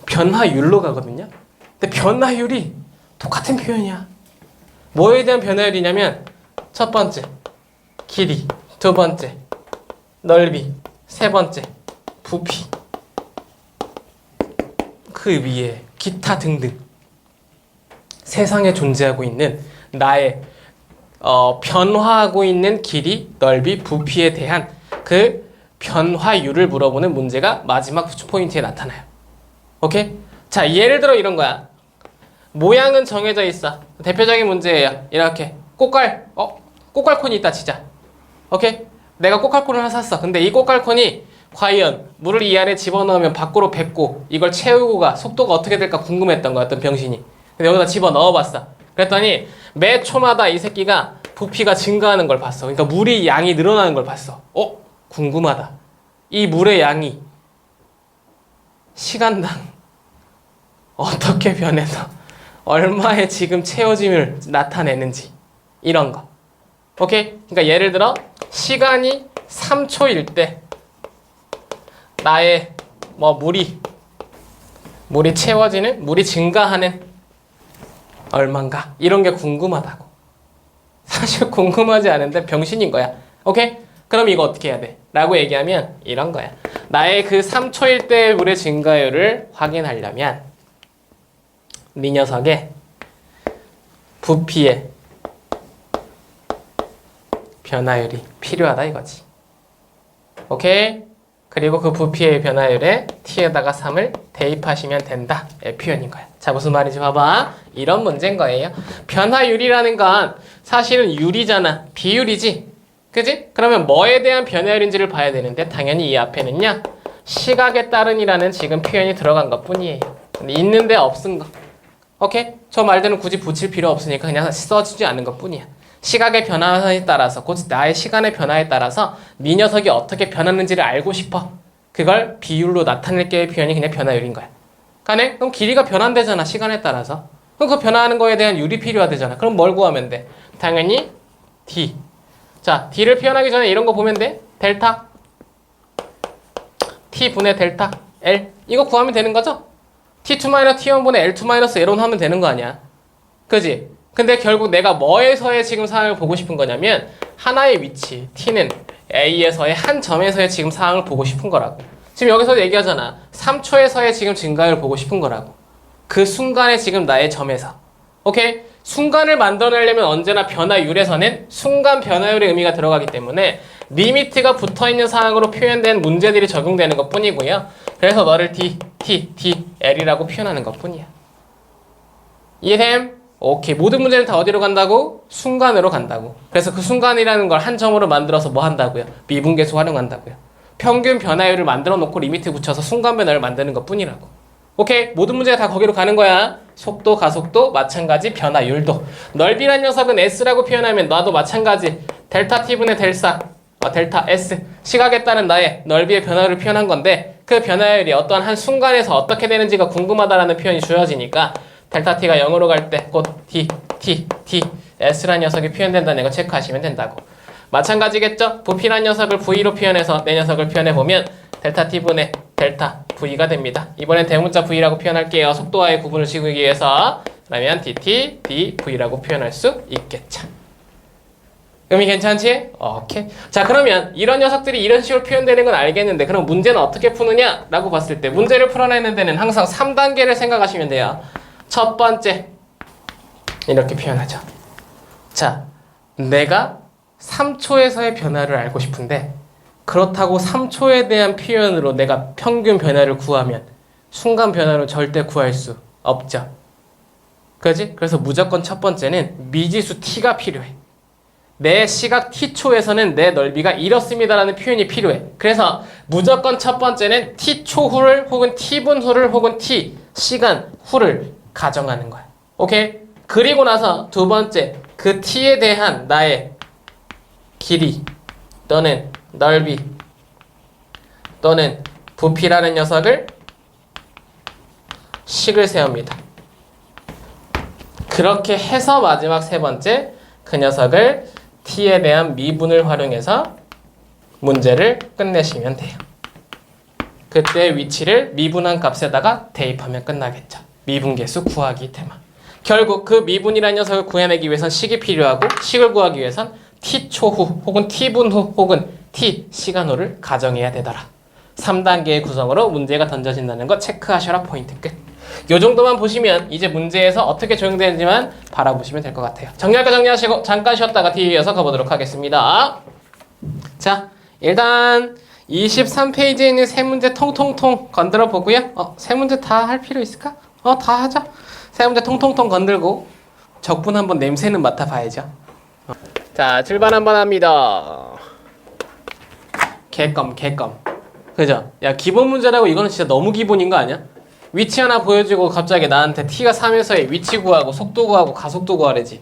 변화율로 가거든요. 근데 변화율이 똑같은 표현이야. 뭐에 대한 변화율이냐면 첫 번째 길이, 두 번째 넓이, 세 번째 부피, 그 위에 기타 등등 세상에 존재하고 있는 나의 변화하고 있는 길이, 넓이, 부피에 대한 그 변화율을 물어보는 문제가 마지막 포인트에 나타나요. 오케이? 자, 예를 들어 이런 거야. 모양은 정해져 있어. 대표적인 문제예요. 이렇게 꽃갈콘이 있다 치자. 오케이? 내가 꽃갈콘을 하나 샀어. 근데 이 꽃갈콘이 과연 물을 이 안에 집어넣으면 밖으로 뱉고 이걸 채우고 가 속도가 어떻게 될까 궁금했던 거야, 어떤 병신이. 근데 여기다 집어넣어봤어. 그랬더니 매 초마다 이 새끼가 부피가 증가하는 걸 봤어. 그러니까 물의 양이 늘어나는 걸 봤어. 궁금하다. 이 물의 양이 시간당 어떻게 변해서 얼마의 지금 채워짐을 나타내는지, 이런 거. 오케이? 그러니까 예를 들어 시간이 3초일 때 나의 물이 채워지는, 물이 증가하는 얼만가, 이런 게 궁금하다고. 사실 궁금하지 않은데 병신인 거야. 오케이? 그럼 이거 어떻게 해야 돼? 라고 얘기하면 이런 거야. 나의 그 3초일 때의 물의 증가율을 확인하려면 네 녀석의 부피의 변화율이 필요하다 이거지. 오케이? 그리고 그 부피의 변화율에 t에다가 3을 대입하시면 된다. 의 표현인 거야. 자, 무슨 말인지 봐봐. 이런 문제인 거예요. 변화율이라는 건 사실은 유리잖아. 비율이지. 그지? 그러면 뭐에 대한 변화율인지를 봐야 되는데 당연히 이 앞에는요, 시각에 따른이라는 지금 표현이 들어간 것 뿐이에요. 근데 있는데 없은 거. 오케이? 저 말들은 굳이 붙일 필요 없으니까 그냥 써주지 않는 것 뿐이야. 시각의 변화에 따라서, 곧 나의 시간의 변화에 따라서 네 녀석이 어떻게 변하는지를 알고 싶어. 그걸 비율로 나타낼 게의 표현이 그냥 변화율인 거야. 가네? 그럼 길이가 변한대잖아, 시간에 따라서. 그럼 그 변화하는 거에 대한 율이 필요하대잖아. 그럼 뭘 구하면 돼? 당연히 D. 자, D를 표현하기 전에 이런 거 보면 돼. 델타 T 분의 델타 L. 이거 구하면 되는 거죠? T2-T1분의 L2-L1 하면 되는 거 아니야. 그지? 근데 결국 내가 뭐에서의 지금 상황을 보고 싶은 거냐면 하나의 위치, T는 A에서의 한 점에서의 지금 상황을 보고 싶은 거라고. 지금 여기서 얘기하잖아. 3초에서의 지금 증가율을 보고 싶은 거라고. 그 순간에 지금 나의 점에서. 오케이? 순간을 만들어내려면 언제나 변화율에서는 순간 변화율의 의미가 들어가기 때문에 리미트가 붙어있는 상황으로 표현된 문제들이 적용되는 것 뿐이고요. 그래서 너를 D, L이라고 표현하는 것 뿐이야. 이해됨? 오케이. 모든 문제는 다 어디로 간다고? 순간으로 간다고. 그래서 그 순간이라는 걸 한 점으로 만들어서 뭐 한다고요? 미분계수 활용한다고요. 평균 변화율을 만들어 놓고 리미트 붙여서 순간 변화를 만드는 것 뿐이라고. 오케이? 모든 문제가 다 거기로 가는 거야. 속도, 가속도, 마찬가지 변화율도. 넓이란 녀석은 S라고 표현하면 나도 마찬가지. 델타 T분의 델타 S. 시각에 따른 나의 넓이의 변화를 표현한 건데 그 변화율이 어떠한 한 순간에서 어떻게 되는지가 궁금하다라는 표현이 주어지니까 델타 t가 0으로 갈 때 곧 t, s라는 녀석이 표현된다는 거 체크하시면 된다고. 마찬가지겠죠? 부피란 녀석을 v로 표현해서 내 녀석을 표현해보면 델타 t분의 델타 v가 됩니다. 이번엔 대문자 v라고 표현할게요. 속도와의 구분을 지우기 위해서. 그러면 dt, dv라고 표현할 수 있겠죠. 의미 괜찮지? 오케이. 자, 그러면 이런 녀석들이 이런 식으로 표현되는 건 알겠는데 그럼 문제는 어떻게 푸느냐? 라고 봤을 때 문제를 풀어내는 데는 항상 3단계를 생각하시면 돼요. 첫 번째, 이렇게 표현하죠. 자, 내가 3초에서의 변화를 알고 싶은데 그렇다고 3초에 대한 표현으로 내가 평균 변화를 구하면 순간 변화를 절대 구할 수 없죠. 그지? 그래서 무조건 첫 번째는 미지수 t가 필요해. 내 시각 t초에서는 내 넓이가 이렇습니다라는 표현이 필요해. 그래서 무조건 첫 번째는 t초 후를 혹은 t분 후를 혹은 t 시간 후를 가정하는 거야. 오케이? 그리고 나서 두 번째, 그 t에 대한 나의 길이 또는 넓이 또는 부피라는 녀석을 식을 세웁니다. 그렇게 해서 마지막 세 번째, 그 녀석을 t에 대한 미분을 활용해서 문제를 끝내시면 돼요. 그때 위치를 미분한 값에다가 대입하면 끝나겠죠. 미분계수 구하기 테마. 결국 그 미분이라는 녀석을 구해내기 위해선 식이 필요하고 식을 구하기 위해선 t초 후 혹은 t분 후 혹은 t 시간 후를 가정해야 되더라. 3단계의 구성으로 문제가 던져진다는 거 체크하셔라. 포인트 끝. 요 정도만 보시면 이제 문제에서 어떻게 적용되는지만 바라보시면 될 것 같아요. 정리할 거 정리하시고 잠깐 쉬었다가 뒤에 이어서 가보도록 하겠습니다. 자, 일단 23페이지에 있는 세 문제 통통통 건드려 보고요. 세 문제 다 할 필요 있을까? 다 하자. 세 문제 통통통 건들고 적분 한번 냄새는 맡아봐야죠. 자, 출발 한번 합니다. 개껌. 그죠? 야, 기본 문제라고 이거는 진짜 너무 기본인 거 아니야? 위치 하나 보여주고 갑자기 나한테 t가 3에서의 위치 구하고 속도 구하고 가속도 구하래지.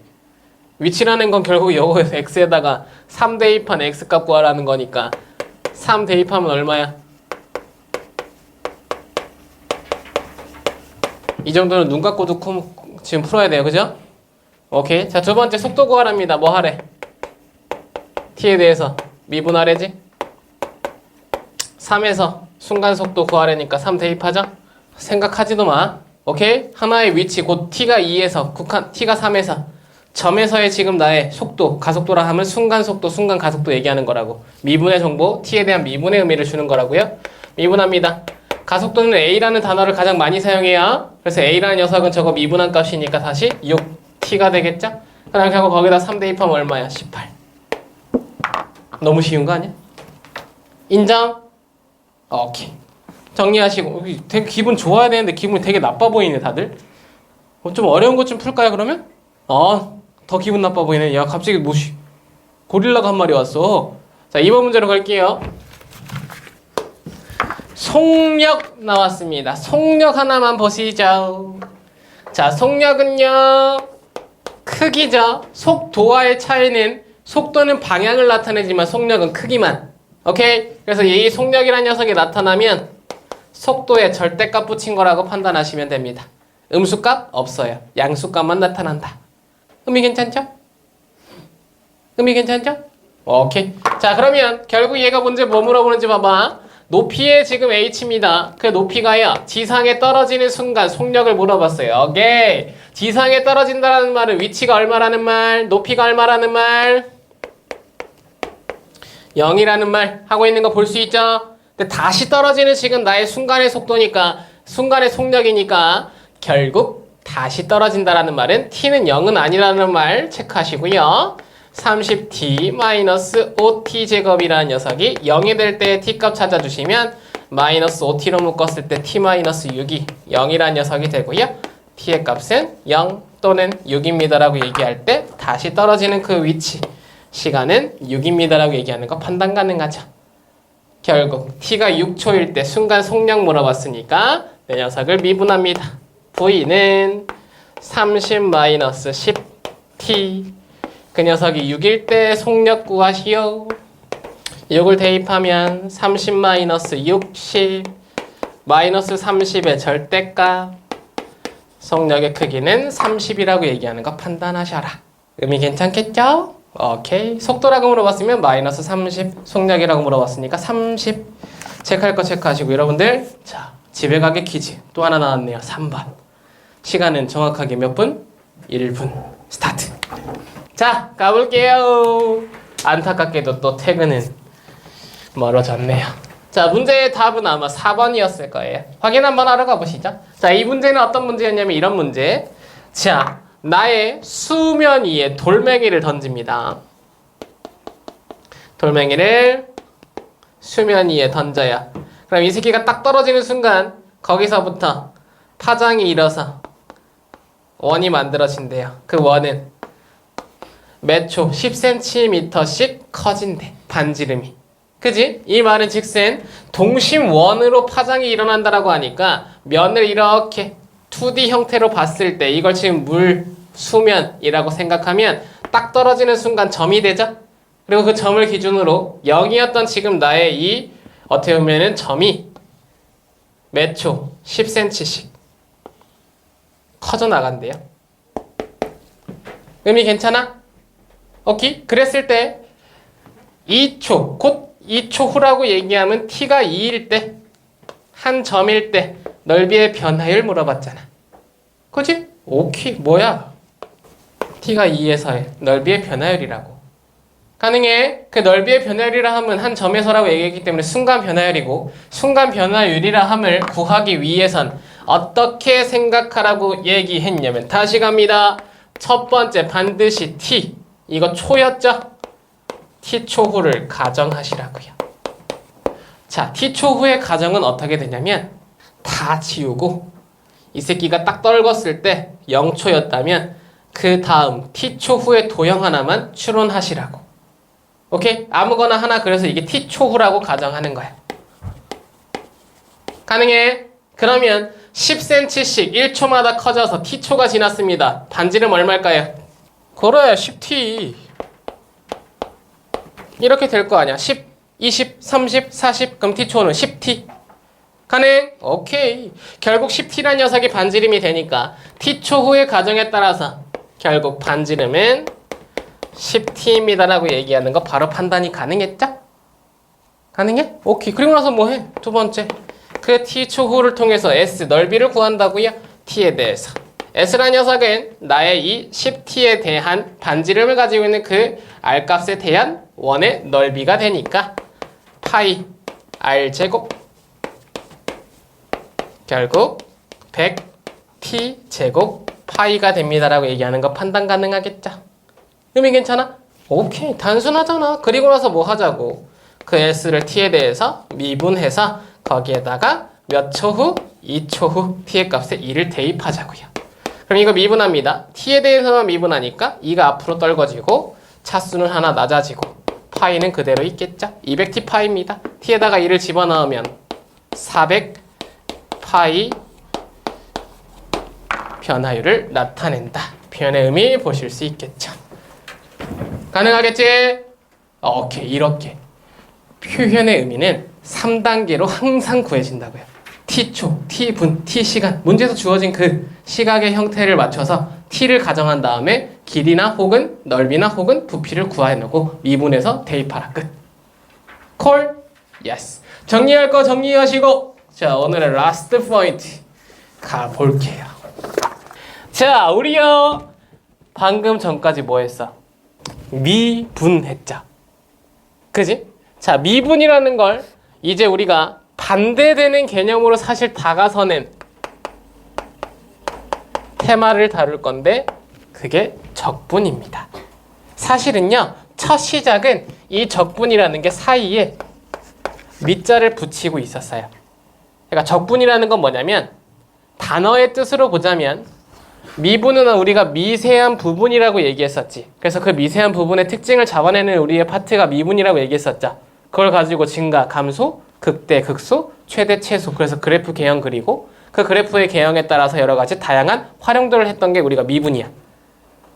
위치라는 건 결국 요거에서 x에다가 3 대입한 x값 구하라는 거니까 3 대입하면 얼마야? 이 정도는 눈 감고도 지금 풀어야 돼요. 그죠? 오케이. 자, 두 번째 속도 구하랍니다. 뭐 하래? t에 대해서 미분하래지? 3에서 순간 속도 구하래니까 3 대입하자. 생각하지도 마. 오케이? 하나의 위치 곧 t가 2에서 t가 3에서 점에서의 지금 나의 속도, 가속도라 하면 순간 속도, 순간 가속도 얘기하는 거라고. 미분의 정보, t에 대한 미분의 의미를 주는 거라고요. 미분합니다. 가속도는 a라는 단어를 가장 많이 사용해요. 그래서 a라는 녀석은 저거 미분한 값이니까 다시 6t가 되겠죠? 그 다음에 결국 거기다 3 대입하면 얼마야? 18. 너무 쉬운 거 아니야? 인정? 오케이. 정리하시고. 되게 기분 좋아야 되는데 기분이 되게 나빠 보이네 다들. 좀 어려운 것 좀 풀까요 그러면? 더 기분 나빠 보이네. 야, 갑자기 고릴라가 한 마리 왔어. 자, 2번 문제로 갈게요. 속력 나왔습니다. 속력 하나만 보시죠. 자, 속력은요 크기죠. 속도와의 차이는 속도는 방향을 나타내지만 속력은 크기만. 오케이? 그래서 이 속력이라는 녀석이 나타나면 속도에 절대값 붙인 거라고 판단하시면 됩니다. 음수값 없어요. 양수값만 나타난다. 의미 괜찮죠? 의미 괜찮죠? 오케이. 자, 그러면 결국 얘가 문제 뭐 물어보는지 봐봐. 높이의 지금 h입니다. 그 높이가요 지상에 떨어지는 순간 속력을 물어봤어요. 오케이. 지상에 떨어진다라는 말은 위치가 얼마라는 말, 높이가 얼마라는 말, 0이라는 말 하고 있는 거 볼 수 있죠? 근데 다시 떨어지는 지금 나의 순간의 속도니까, 순간의 속력이니까 결국 다시 떨어진다라는 말은 t는 0은 아니라는 말 체크하시고요. 30t-5t 제곱이라는 녀석이 0이 될 때 t값 찾아주시면 마이너스 5t로 묶었을 때 t-6이 0이라는 녀석이 되고요. t의 값은 0 또는 6입니다라고 얘기할 때 다시 떨어지는 그 위치 시간은 6입니다라고 얘기하는 거 판단 가능하죠. 결국 t가 6초일 때 순간 속력 물어봤으니까 내 녀석을 미분합니다. v는 30-10t. 그 녀석이 6일 때 속력 구하시오. 6을 대입하면 30-60 마이너스 30의 절대값. 속력의 크기는 30이라고 얘기하는 거 판단하셔라. 의미 괜찮겠죠? 오케이. 속도라고 물어봤으면 마이너스 30. 속력이라고 물어봤으니까 30. 체크할 거 체크하시고 여러분들 자 집에 가기 퀴즈 또 하나 나왔네요. 3번. 시간은 정확하게 몇 분? 1분. 스타트. 자 가볼게요. 안타깝게도 또 퇴근은 멀어졌네요. 자 문제의 답은 아마 4번이었을 거예요. 확인 한번 하러 가보시죠. 자 이 문제는 어떤 문제였냐면 이런 문제. 자 나의 수면 위에 돌멩이를 던집니다. 돌멩이를 수면 위에 던져요. 그럼 이 새끼가 딱 떨어지는 순간 거기서부터 파장이 일어서 원이 만들어진대요. 그 원은 몇 초 10cm씩 커진대. 반지름이. 그지? 이 말은 즉슨 동심원으로 파장이 일어난다라고 하니까 면을 이렇게 2D 형태로 봤을 때 이걸 지금 물, 수면이라고 생각하면 딱 떨어지는 순간 점이 되죠? 그리고 그 점을 기준으로 0이었던 지금 나의 이 어떻게 보면은 점이 몇 초 10cm씩 커져 나간대요. 의미 괜찮아? 오케이? 그랬을 때 2초, 곧 2초 후라고 얘기하면 t가 2일 때, 한 점일 때 넓이의 변화율 물어봤잖아. 그치? 오케이. 뭐야? t가 2에서의 넓이의 변화율이라고. 가능해. 그 넓이의 변화율이라 함은 한 점에서라고 얘기했기 때문에 순간 변화율이고, 순간 변화율이라 함을 구하기 위해선 어떻게 생각하라고 얘기했냐면 다시 갑니다. 첫 번째 반드시 t. 이거 초였죠? t초 후를 가정하시라고요. 자, t초 후의 가정은 어떻게 되냐면 다 지우고 이 새끼가 딱 떨궜을 때 0초였다면 그 다음 t초 후의 도형 하나만 추론하시라고. 오케이? 아무거나 하나 그래서 이게 t초 후라고 가정하는 거야. 가능해? 그러면 10cm씩 1초마다 커져서 t초가 지났습니다. 반지름 얼마일까요? 그래 10t. 이렇게 될 거 아니야. 10, 20, 30, 40 그럼 t초는 10t. 가능? 오케이. 결국 10t란 녀석이 반지름이 되니까 t초 후의 가정에 따라서 결국 반지름은 10t입니다 라고 얘기하는 거 바로 판단이 가능했죠? 가능해? 오케이. 그리고 나서 뭐 해? 두 번째. 그 t초 후를 통해서 s 넓이를 구한다고요? t에 대해서. s란 녀석은 나의 이 10t에 대한 반지름을 가지고 있는 그 r값에 대한 원의 넓이가 되니까 파이 r제곱 결국 100t제곱 파이가 됩니다라고 얘기하는 거 판단 가능하겠죠? 의미 괜찮아? 오케이. 단순하잖아. 그리고 나서 뭐 하자고? 그 s를 t에 대해서 미분해서 거기에다가 몇 초 후? 2초 후 t의 값에 2를 대입하자고요. 그럼 이거 미분합니다. t에 대해서만 미분하니까 2가 앞으로 떨궈지고 차수는 하나 낮아지고 파이는 그대로 있겠죠? 200t 파이입니다. t에다가 2를 집어넣으면 400 파이 변화율을 나타낸다. 표현의 의미 보실 수 있겠죠? 가능하겠지? 오케이. 이렇게 표현의 의미는 3단계로 항상 구해진다고요. t초, t분, t시간 문제에서 주어진 그 시각의 형태를 맞춰서 t를 가정한 다음에 길이나 혹은 넓이나 혹은 부피를 구해놓고 미분해서 대입하라. 끝. 콜? 예스. 정리할 거 정리하시고 자 오늘의 라스트 포인트 가볼게요. 자 우리요 방금 전까지 뭐 했어? 미분했죠. 그지? 자 미분이라는 걸 이제 우리가 반대되는 개념으로 사실 다가서는 테마를 다룰 건데 그게 적분입니다. 사실은요 첫 시작은 이 적분이라는 게 사이에 밑자를 붙이고 있었어요. 그러니까 적분이라는 건 뭐냐면 단어의 뜻으로 보자면 미분은 우리가 미세한 부분이라고 얘기했었지. 그래서 그 미세한 부분의 특징을 잡아내는 우리의 파트가 미분이라고 얘기했었죠. 그걸 가지고 증가, 감소, 극대, 극소, 최대, 최소. 그래서 그래프 개형 그리고 그 그래프의 개형에 따라서 여러 가지 다양한 활용도를 했던 게 우리가 미분이야.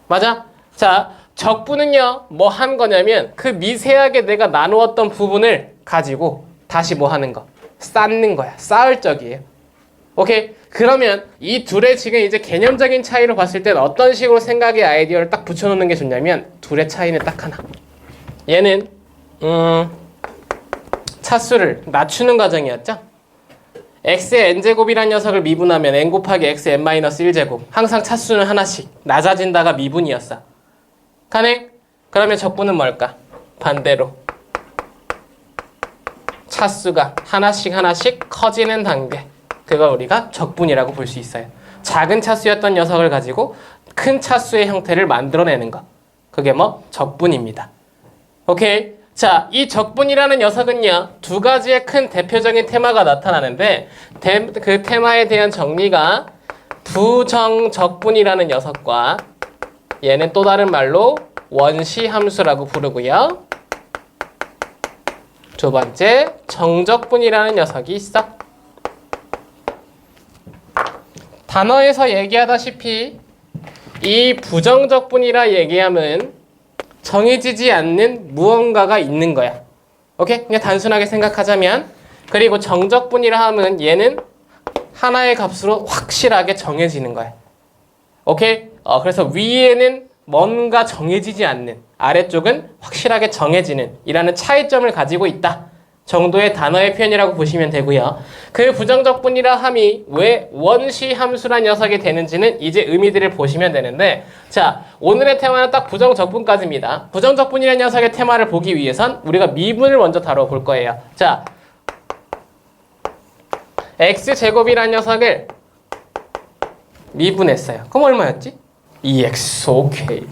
맞아? 자, 적분은요, 뭐 한 거냐면 그 미세하게 내가 나누었던 부분을 가지고 다시 뭐 하는 거? 쌓는 거야. 쌓을 적이에요. 오케이? 그러면 이 둘의 지금 이제 개념적인 차이로 봤을 땐 어떤 식으로 생각의 아이디어를 딱 붙여놓는 게 좋냐면 둘의 차이는 딱 하나. 얘는 차수를 낮추는 과정이었죠? x의 n제곱이라는 녀석을 미분하면 n 곱하기 x n-1제곱 항상 차수는 하나씩 낮아진다가 미분이었어. 가능? 그러면 적분은 뭘까? 반대로 차수가 하나씩 커지는 단계, 그걸 우리가 적분이라고 볼 수 있어요. 작은 차수였던 녀석을 가지고 큰 차수의 형태를 만들어내는 것, 그게 뭐? 적분입니다. 오케이? 자, 이 적분이라는 녀석은요, 두 가지의 큰 대표적인 테마가 나타나는데 그 테마에 대한 정리가 부정적분이라는 녀석과 얘는 또 다른 말로 원시함수라고 부르고요. 두 번째, 정적분이라는 녀석이 있어. 단어에서 얘기하다시피 이 부정적분이라 얘기하면 정해지지 않는 무언가가 있는 거야. 오케이? 그냥 단순하게 생각하자면, 그리고 정적분이라 하면 얘는 하나의 값으로 확실하게 정해지는 거야. 오케이? 그래서 위에는 뭔가 정해지지 않는, 아래쪽은 확실하게 정해지는 이라는 차이점을 가지고 있다 정도의 단어의 표현이라고 보시면 되고요. 그 부정적분이라 함이 왜 원시함수란 녀석이 되는지는 이제 의미들을 보시면 되는데, 자, 오늘의 테마는 딱 부정적분까지입니다. 부정적분이라는 녀석의 테마를 보기 위해선 우리가 미분을 먼저 다뤄볼 거예요. 자, x제곱이라는 녀석을 미분했어요. 그럼 얼마였지? 2x. 오케이.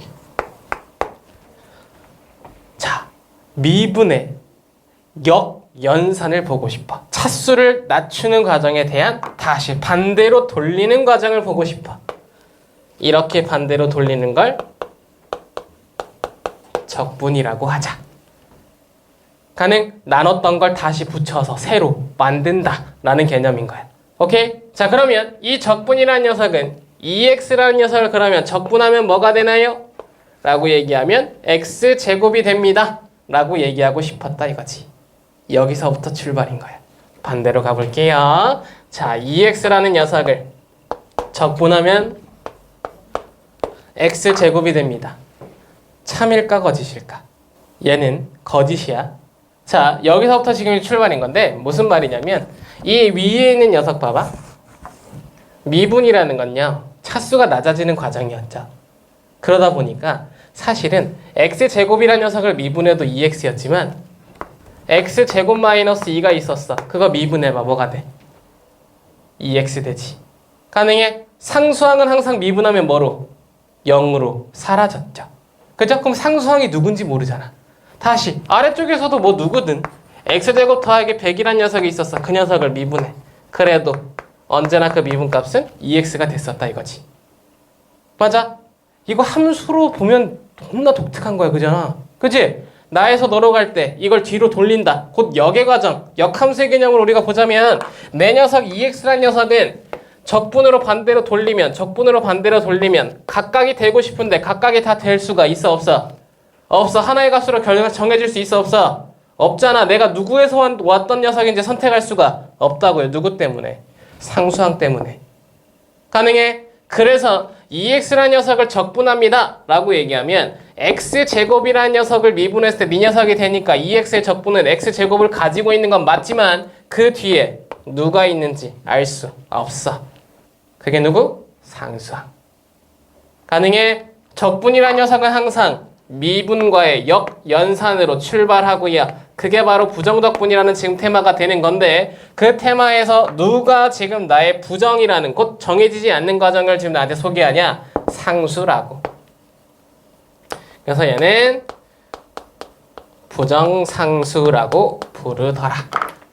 자, 미분의 역연산을 보고 싶어. 차수를 낮추는 과정에 대한 다시 반대로 돌리는 과정을 보고 싶어. 이렇게 반대로 돌리는 걸 적분이라고 하자. 가능? 나눴던 걸 다시 붙여서 새로 만든다 라는 개념인 거야. 오케이? 자, 그러면 이 적분이라는 녀석은 2x라는 녀석을 그러면 적분하면 뭐가 되나요? 라고 얘기하면 x제곱이 됩니다 라고 얘기하고 싶었다 이거지. 여기서부터 출발인 거야. 반대로 가볼게요. 자, 2x라는 녀석을 적분하면 x제곱이 됩니다. 참일까 거짓일까? 얘는 거짓이야. 자, 여기서부터 지금 출발인 건데 무슨 말이냐면 이 위에 있는 녀석 봐봐. 미분이라는 건요, 차수가 낮아지는 과정이었죠. 그러다 보니까 사실은 x제곱이라는 녀석을 미분해도 2x였지만 x제곱 마이너스 2가 있었어. 그거 미분해봐. 뭐가 돼? 2x 되지. 가능해? 상수항은 항상 미분하면 뭐로? 0으로 사라졌죠. 그죠? 그럼 상수항이 누군지 모르잖아. 다시 아래쪽에서도 뭐 누구든 x제곱 더하기 100이란 녀석이 있었어. 그 녀석을 미분해. 그래도 언제나 그 미분값은 2x가 됐었다 이거지. 맞아? 이거 함수로 보면 너무나 독특한 거야. 그잖아. 그치? 나에서 너로 갈 때 이걸 뒤로 돌린다. 곧 역의 과정, 역함수의 개념으로 우리가 보자면 내 녀석 2x란 녀석은 적분으로 반대로 돌리면 각각이 되고 싶은데 각각이 다 될 수가 있어 없어? 없어. 하나의 값으로 정해질 수 있어 없어? 없잖아. 내가 누구에서 왔던 녀석인지 선택할 수가 없다고요. 누구 때문에? 상수항 때문에. 가능해? 그래서 2x라는 녀석을 적분합니다 라고 얘기하면 x제곱이라는 녀석을 미분했을 때 네 녀석이 되니까 2x의 적분은 x제곱을 가지고 있는 건 맞지만 그 뒤에 누가 있는지 알 수 없어. 그게 누구? 상수항. 가능해? 적분이라는 녀석은 항상 미분과의 역연산으로 출발하고요. 그게 바로 부정적분이라는 지금 테마가 되는 건데, 그 테마에서 누가 지금 나의 부정이라는 곧 정해지지 않는 과정을 지금 나한테 소개하냐? 상수라고. 그래서 얘는 부정상수라고 부르더라.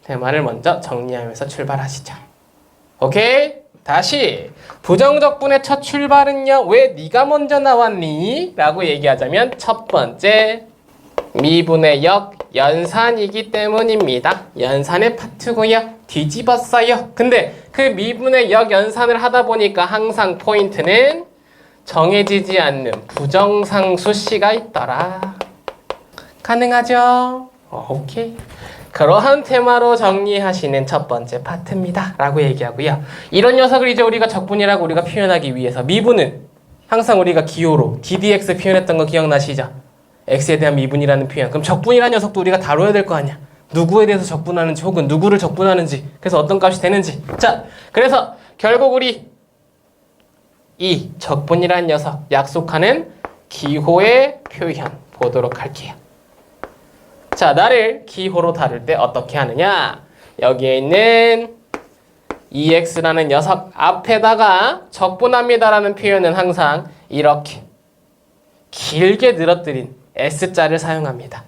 테마를 먼저 정리하면서 출발하시죠. 오케이? 다시 부정적분의 첫 출발은요, 왜 네가 먼저 나왔니? 라고 얘기하자면 첫 번째, 미분의 역연산이기 때문입니다. 연산의 파트고요. 뒤집었어요. 근데 그 미분의 역연산을 하다 보니까 항상 포인트는 정해지지 않는 부정상수 C가 있더라. 가능하죠? 오케이. 그러한 테마로 정리하시는 첫 번째 파트입니다. 라고 얘기하고요. 이런 녀석을 이제 우리가 적분이라고 우리가 표현하기 위해서 미분은 항상 우리가 기호로 ddx 표현했던 거 기억나시죠? x에 대한 미분이라는 표현. 그럼 적분이라는 녀석도 우리가 다뤄야 될 거 아니야. 누구에 대해서 적분하는지 혹은 누구를 적분하는지 그래서 어떤 값이 되는지. 자, 그래서 결국 우리 이 적분이라는 녀석 약속하는 기호의 표현 보도록 할게요. 자, 나를 기호로 다룰 때 어떻게 하느냐? 여기에 있는 EX라는 녀석 앞에다가 적분합니다라는 표현은 항상 이렇게 길게 늘어뜨린 S자를 사용합니다.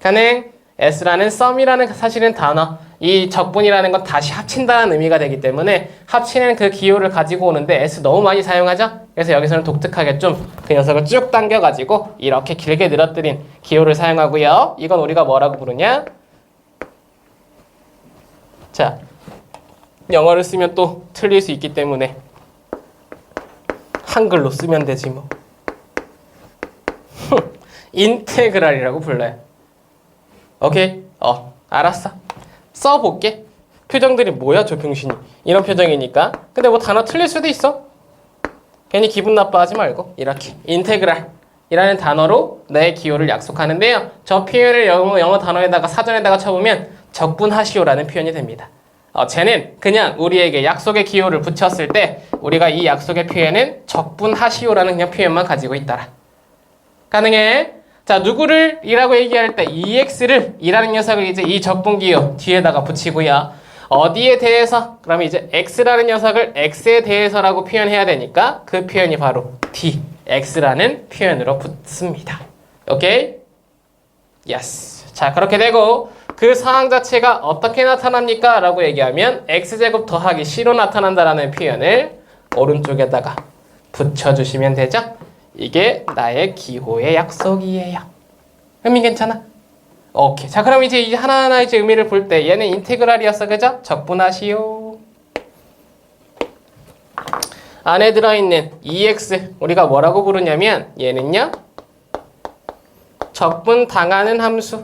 가능? S라는 썸이라는 사실은 단어, 이 적분이라는 건 다시 합친다는 의미가 되기 때문에 합치는 그 기호를 가지고 오는데 S 너무 많이 사용하죠? 그래서 여기서는 독특하게 좀 그 녀석을 쭉 당겨가지고 이렇게 길게 늘어뜨린 기호를 사용하고요. 이건 우리가 뭐라고 부르냐? 자, 영어를 쓰면 또 틀릴 수 있기 때문에 한글로 쓰면 되지 뭐. 인테그랄이라고 불러요. 오케이? 알았어. 써볼게. 표정들이 뭐야 저 병신이. 이런 표정이니까. 근데 뭐 단어 틀릴 수도 있어. 괜히 기분 나빠하지 말고 이렇게 인테그랄이라는 단어로 내 기호를 약속하는데요. 저 표현을 영어 단어에다가 사전에다가 쳐보면 적분하시오라는 표현이 됩니다. 쟤는 그냥 우리에게 약속의 기호를 붙였을 때 우리가 이 약속의 표현은 적분하시오라는 그냥 표현만 가지고 있더라. 가능해? 자, 누구를 이라고 얘기할 때 EX를 이라는 녀석을 이제 이 적분기호 뒤에다가 붙이고요. 어디에 대해서? 그러면 이제 X라는 녀석을 X에 대해서라고 표현해야 되니까 그 표현이 바로 DX라는 표현으로 붙습니다. 오케이? 예스. 자, 그렇게 되고 그 상황 자체가 어떻게 나타납니까? 라고 얘기하면 X제곱 더하기 C로 나타난다라는 표현을 오른쪽에다가 붙여주시면 되죠? 이게 나의 기호의 약속이에요. 의미 괜찮아? 오케이. 자, 그럼 이제 하나하나 이제 의미를 볼 때 얘는 인테그랄이었어, 그죠? 적분하시오. 안에 들어있는 EX 우리가 뭐라고 부르냐면 얘는요 적분 당하는 함수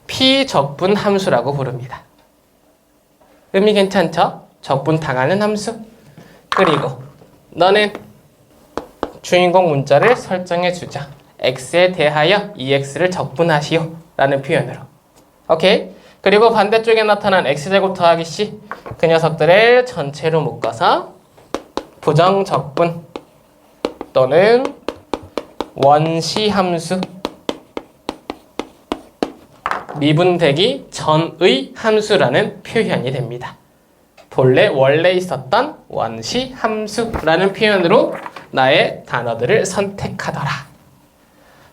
피적분 함수라고 부릅니다. 의미 괜찮죠? 적분 당하는 함수. 그리고 너는 주인공 문자를 설정해 주자. X에 대하여 EX를 적분하시오 라는 표현으로. 오케이? 그리고 반대쪽에 나타난 X제곱 더하기 C 그 녀석들을 전체로 묶어서 부정적분 또는 원시함수 미분되기 전의 함수라는 표현이 됩니다. 원래 있었던 원시함수라는 표현으로 나의 단어들을 선택하더라.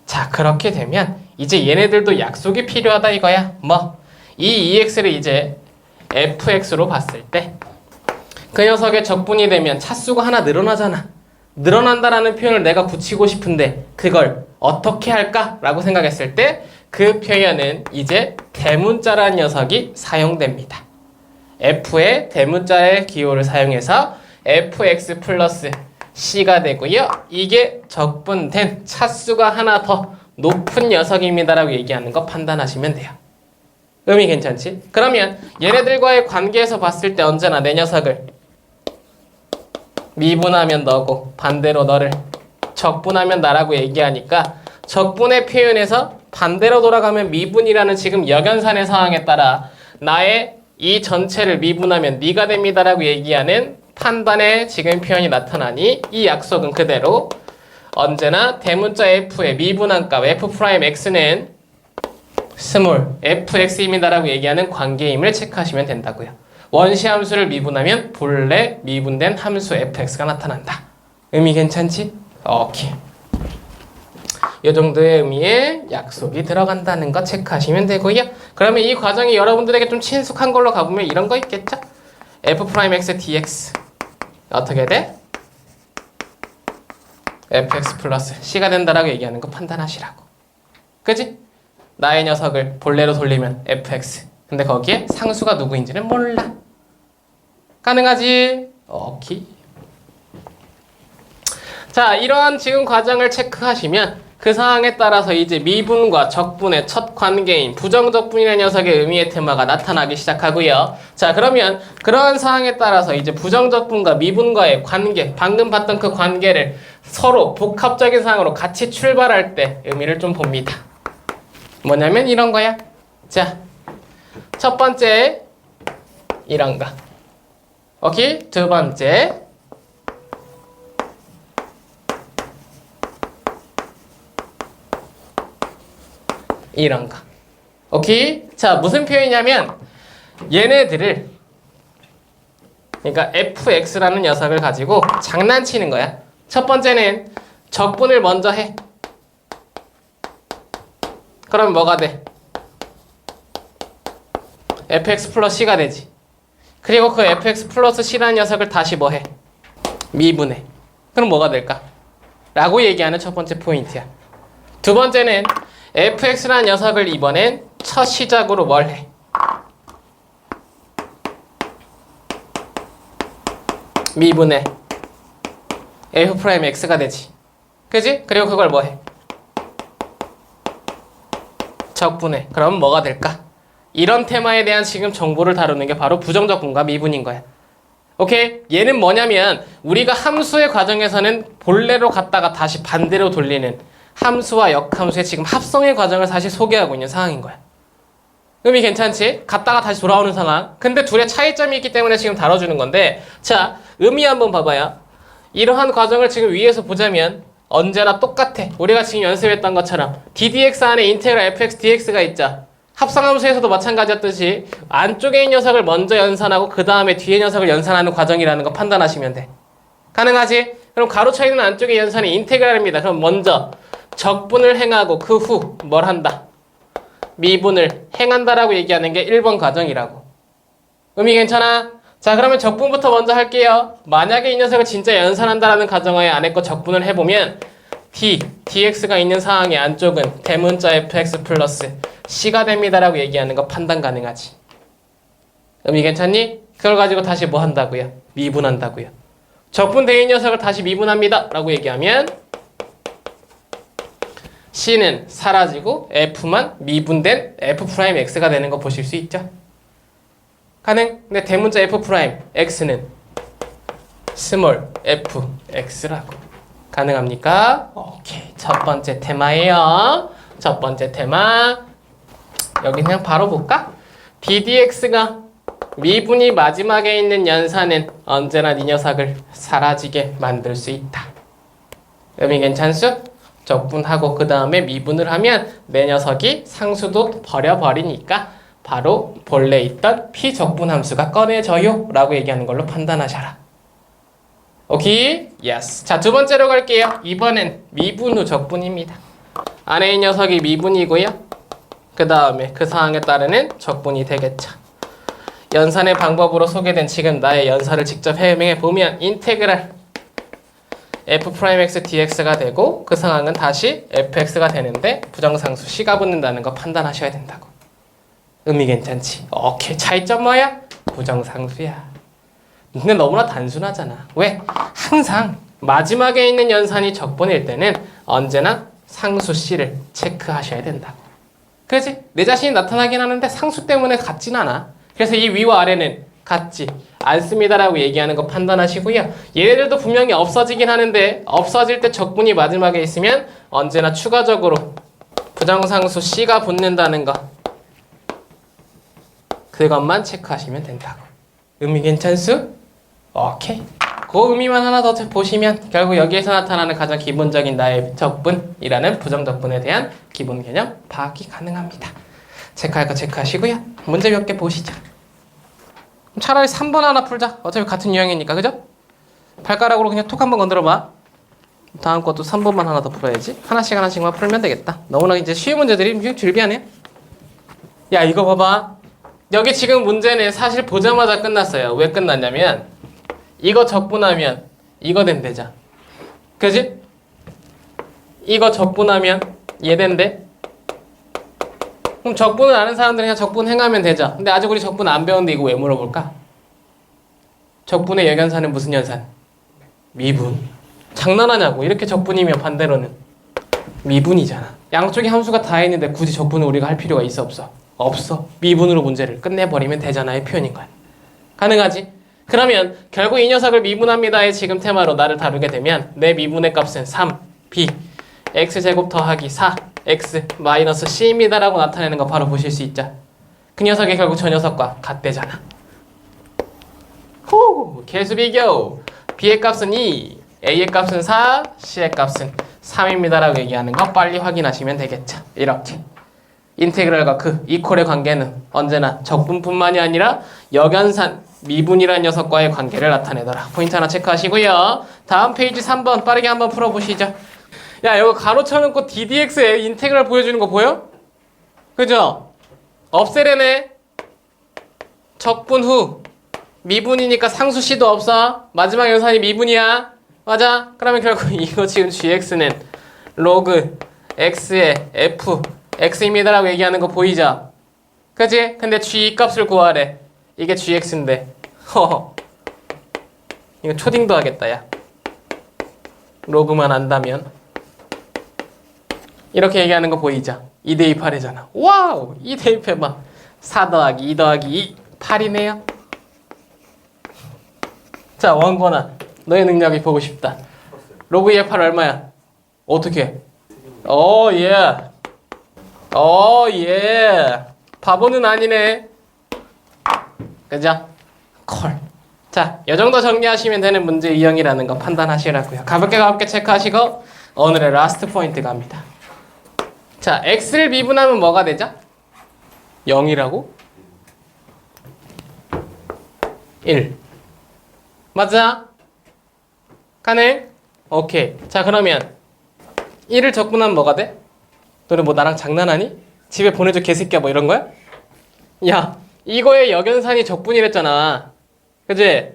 자, 그렇게 되면 이제 얘네들도 약속이 필요하다 이거야. 이 EX를 이제 fx로 봤을 때 그 녀석의 적분이 되면 차수가 하나 늘어나잖아. 늘어난다라는 표현을 내가 붙이고 싶은데 그걸 어떻게 할까라고 생각했을 때 그 표현은 이제 대문자라는 녀석이 사용됩니다. f의 대문자의 기호를 사용해서 fx 플러스 c가 되고요. 이게 적분된 차수가 하나 더 높은 녀석입니다라고 얘기하는 거 판단하시면 돼요. 의미 괜찮지? 그러면 얘네들과의 관계에서 봤을 때 언제나 내 녀석을 미분하면 너고 반대로 너를 적분하면 나라고 얘기하니까 적분의 표현에서 반대로 돌아가면 미분이라는 지금 역연산의 상황에 따라 나의 이 전체를 미분하면 네가 됩니다라고 얘기하는 판단의 지금 표현이 나타나니 이 약속은 그대로 언제나 대문자 f의 미분한 값 f'x는 스몰 fx입니다라고 얘기하는 관계임을 체크하시면 된다고요. 원시함수를 미분하면 본래 미분된 함수 fx가 나타난다. 의미 괜찮지? 오케이. 이 정도의 의미의 약속이 들어간다는 거 체크하시면 되고요. 그러면 이 과정이 여러분들에게 좀 친숙한 걸로 가보면 이런 거 있겠죠? f'x dx 어떻게 돼? fx 플러스 c가 된다라고 얘기하는 거 판단하시라고. 그지? 나의 녀석을 본래로 돌리면 fx. 근데 거기에 상수가 누구인지는 몰라. 가능하지? 오케이. 자, 이러한 지금 과정을 체크하시면 그 상황에 따라서 이제 미분과 적분의 첫 관계인 부정적분이라는 녀석의 의미의 테마가 나타나기 시작하고요. 자, 그러면 그런 상황에 따라서 이제 부정적분과 미분과의 관계, 방금 봤던 그 관계를 서로 복합적인 상황으로 같이 출발할 때 의미를 좀 봅니다. 뭐냐면 이런 거야. 자, 첫 번째 이런 거. 오케이? 두 번째 이런 거. 오케이? 자, 무슨 표현이냐면 얘네들을 그러니까 fx라는 녀석을 가지고 장난치는 거야. 첫 번째는 적분을 먼저 해. 그럼 뭐가 돼? fx 플러스 c가 되지. 그리고 그 fx 플러스 c라는 녀석을 다시 뭐 해? 미분해. 그럼 뭐가 될까? 라고 얘기하는 첫 번째 포인트야. 두 번째는 fx라는 녀석을 이번엔 첫 시작으로 뭘 해? 미분해. f'x가 되지. 그지? 그리고 그걸 뭐 해? 적분해. 그럼 뭐가 될까? 이런 테마에 대한 지금 정보를 다루는 게 바로 부정적분과 미분인 거야. 오케이? 얘는 뭐냐면 우리가 함수의 과정에서는 본래로 갔다가 다시 반대로 돌리는 함수와 역함수의 지금 합성의 과정을 사실 소개하고 있는 상황인 거야. 의미 괜찮지? 갔다가 다시 돌아오는 상황. 근데 둘의 차이점이 있기 때문에 지금 다뤄주는 건데, 자, 의미 한번 봐봐요. 이러한 과정을 지금 위에서 보자면 언제나 똑같아. 우리가 지금 연습했던 것처럼 ddx 안에 인테그랄 fx dx가 있죠. 합성함수에서도 마찬가지였듯이 안쪽에 있는 녀석을 먼저 연산하고 그 다음에 뒤에 녀석을 연산하는 과정이라는 거 판단하시면 돼. 가능하지? 그럼 가로쳐 있는 안쪽의 연산이 인테그랄입니다. 그럼 먼저 적분을 행하고 그 후 뭘 한다? 미분을 행한다라고 얘기하는 게 1번 과정이라고. 의미 괜찮아? 자, 그러면 적분부터 먼저 할게요. 만약에 이 녀석을 진짜 연산한다라는 가정하에 안에 거 적분을 해보면 dx가 있는 상황의 안쪽은 대문자 fx 플러스 c가 됩니다라고 얘기하는 거 판단 가능하지. 의미 괜찮니? 그걸 가지고 다시 뭐 한다고요? 미분한다고요. 적분되어 있는 녀석을 다시 미분합니다 라고 얘기하면 c는 사라지고 f만 미분된 f'x가 되는 거 보실 수 있죠? 가능? 근데 대문자 f'x는 스몰 fx라고. 가능합니까? 오케이. 첫 번째 테마예요. 첫 번째 테마. 여기 그냥 바로 볼까? ddx가 미분이 마지막에 있는 연산은 언제나 이 녀석을 사라지게 만들 수 있다. 의미 괜찮수? 적분하고 그 다음에 미분을 하면 내 녀석이 상수도 버려버리니까 바로 본래 있던 피적분 함수가 꺼내져요 라고 얘기하는 걸로 판단하셔라. 오케이? 예스. 자, 두 번째로 갈게요. 이번엔 미분 후 적분입니다. 안에 이 녀석이 미분이고요. 그 다음에 그 상황에 따르는 적분이 되겠죠. 연산의 방법으로 소개된 지금 나의 연산을 직접 해명해 보면 인테그랄 f'x dx가 되고 그 상황은 다시 fx가 되는데 부정상수 c가 붙는다는 거 판단하셔야 된다고. 의미 괜찮지? 오케이. 차이점 뭐야? 부정상수야. 근데 너무나 단순하잖아. 왜? 항상 마지막에 있는 연산이 적분일 때는 언제나 상수 c를 체크하셔야 된다고. 그렇지? 내 자신이 나타나긴 하는데 상수 때문에 같진 않아. 그래서 이 위와 아래는 같지 않습니다라고 얘기하는 거 판단하시고요. 얘네들도 분명히 없어지긴 하는데 없어질 때 적분이 마지막에 있으면 언제나 추가적으로 부정상수 c가 붙는다는 거, 그것만 체크하시면 된다고. 의미 괜찮수? 오케이. 그 의미만 하나 더 보시면 결국 여기에서 나타나는 가장 기본적인 나의 적분이라는 부정적분에 대한 기본 개념 파악이 가능합니다. 체크할 거 체크하시고요. 문제 몇 개 보시죠. 차라리 3번 하나 풀자. 어차피 같은 유형이니까, 그죠? 발가락으로 그냥 톡 한번 건드려봐. 다음 것도 3번만 하나 더 풀어야지. 하나씩 하나씩만 풀면 되겠다. 너무나 이제 쉬운 문제들이 그냥 줄비하네. 야, 이거 봐봐. 여기 지금 문제는 사실 보자마자 끝났어요. 왜 끝났냐면 이거 적분하면 이거 된대자. 그지? 이거 적분하면 얘 된대. 그럼 적분을 아는 사람들은 그냥 적분 행하면 되죠. 근데 아직 우리 적분 안 배웠는데 이거 왜 물어볼까? 적분의 역연산은 무슨 연산? 미분. 장난하냐고. 이렇게 적분이면 반대로는 미분이잖아. 양쪽에 함수가 다 있는데 굳이 적분을 우리가 할 필요가 있어 없어? 없어. 미분으로 문제를 끝내버리면 되잖아의 표현인 거야. 가능하지? 그러면 결국 이 녀석을 미분합니다의 지금 테마로 나를 다루게 되면 내 미분의 값은 3, b, x제곱 더하기 4, x 마이너스 c입니다 라고 나타내는 거 바로 보실 수 있죠. 그 녀석이 결국 저 녀석과 같대잖아. 후, 계수 비교. b의 값은 2, a의 값은 4, c의 값은 3입니다 라고 얘기하는 거 빨리 확인하시면 되겠죠. 이렇게 인테그랄과 그 이퀄의 관계는 언제나 적분뿐만이 아니라 역연산 미분이라는 녀석과의 관계를 나타내더라. 포인트 하나 체크하시고요. 다음 페이지 3번 빠르게 한번 풀어보시죠. 야, 이거 가로 쳐놓고 ddx의 인테그랄 보여주는 거 보여? 그죠? 없애래네. 적분 후 미분이니까 상수 c도 없어. 마지막 연산이 미분이야. 맞아? 그러면 결국 이거 지금 gx는 로그 x의 f x입니다 라고 얘기하는 거 보이죠? 그치? 근데 g 값을 구하래. 이게 gx인데 허허 이거 초딩도 하겠다. 야, 로그만 안다면 이렇게 얘기하는 거 보이죠? 2 대입 하래잖아. 와우! 2 대입해봐. 4 더하기 2 더하기 2 8이네요. 자, 원권아, 너의 능력이 보고 싶다. 로그 2의 8 얼마야? 어떻게 해? 예. 바보는 아니네. 그죠? 콜. 자, 이 정도 정리하시면 되는 문제 유형이라는 거 판단하시라고요. 가볍게 체크하시고 오늘의 라스트 포인트 갑니다. 자, x를 미분하면 뭐가 되죠? 0이라고? 1. 맞아? 가능? 오케이. 자, 그러면 1을 적분하면 뭐가 돼? 너네 뭐 나랑 장난하니? 집에 보내줘 개새끼야 뭐 이런 거야? 야, 이거의 역연산이 적분이랬잖아. 그치?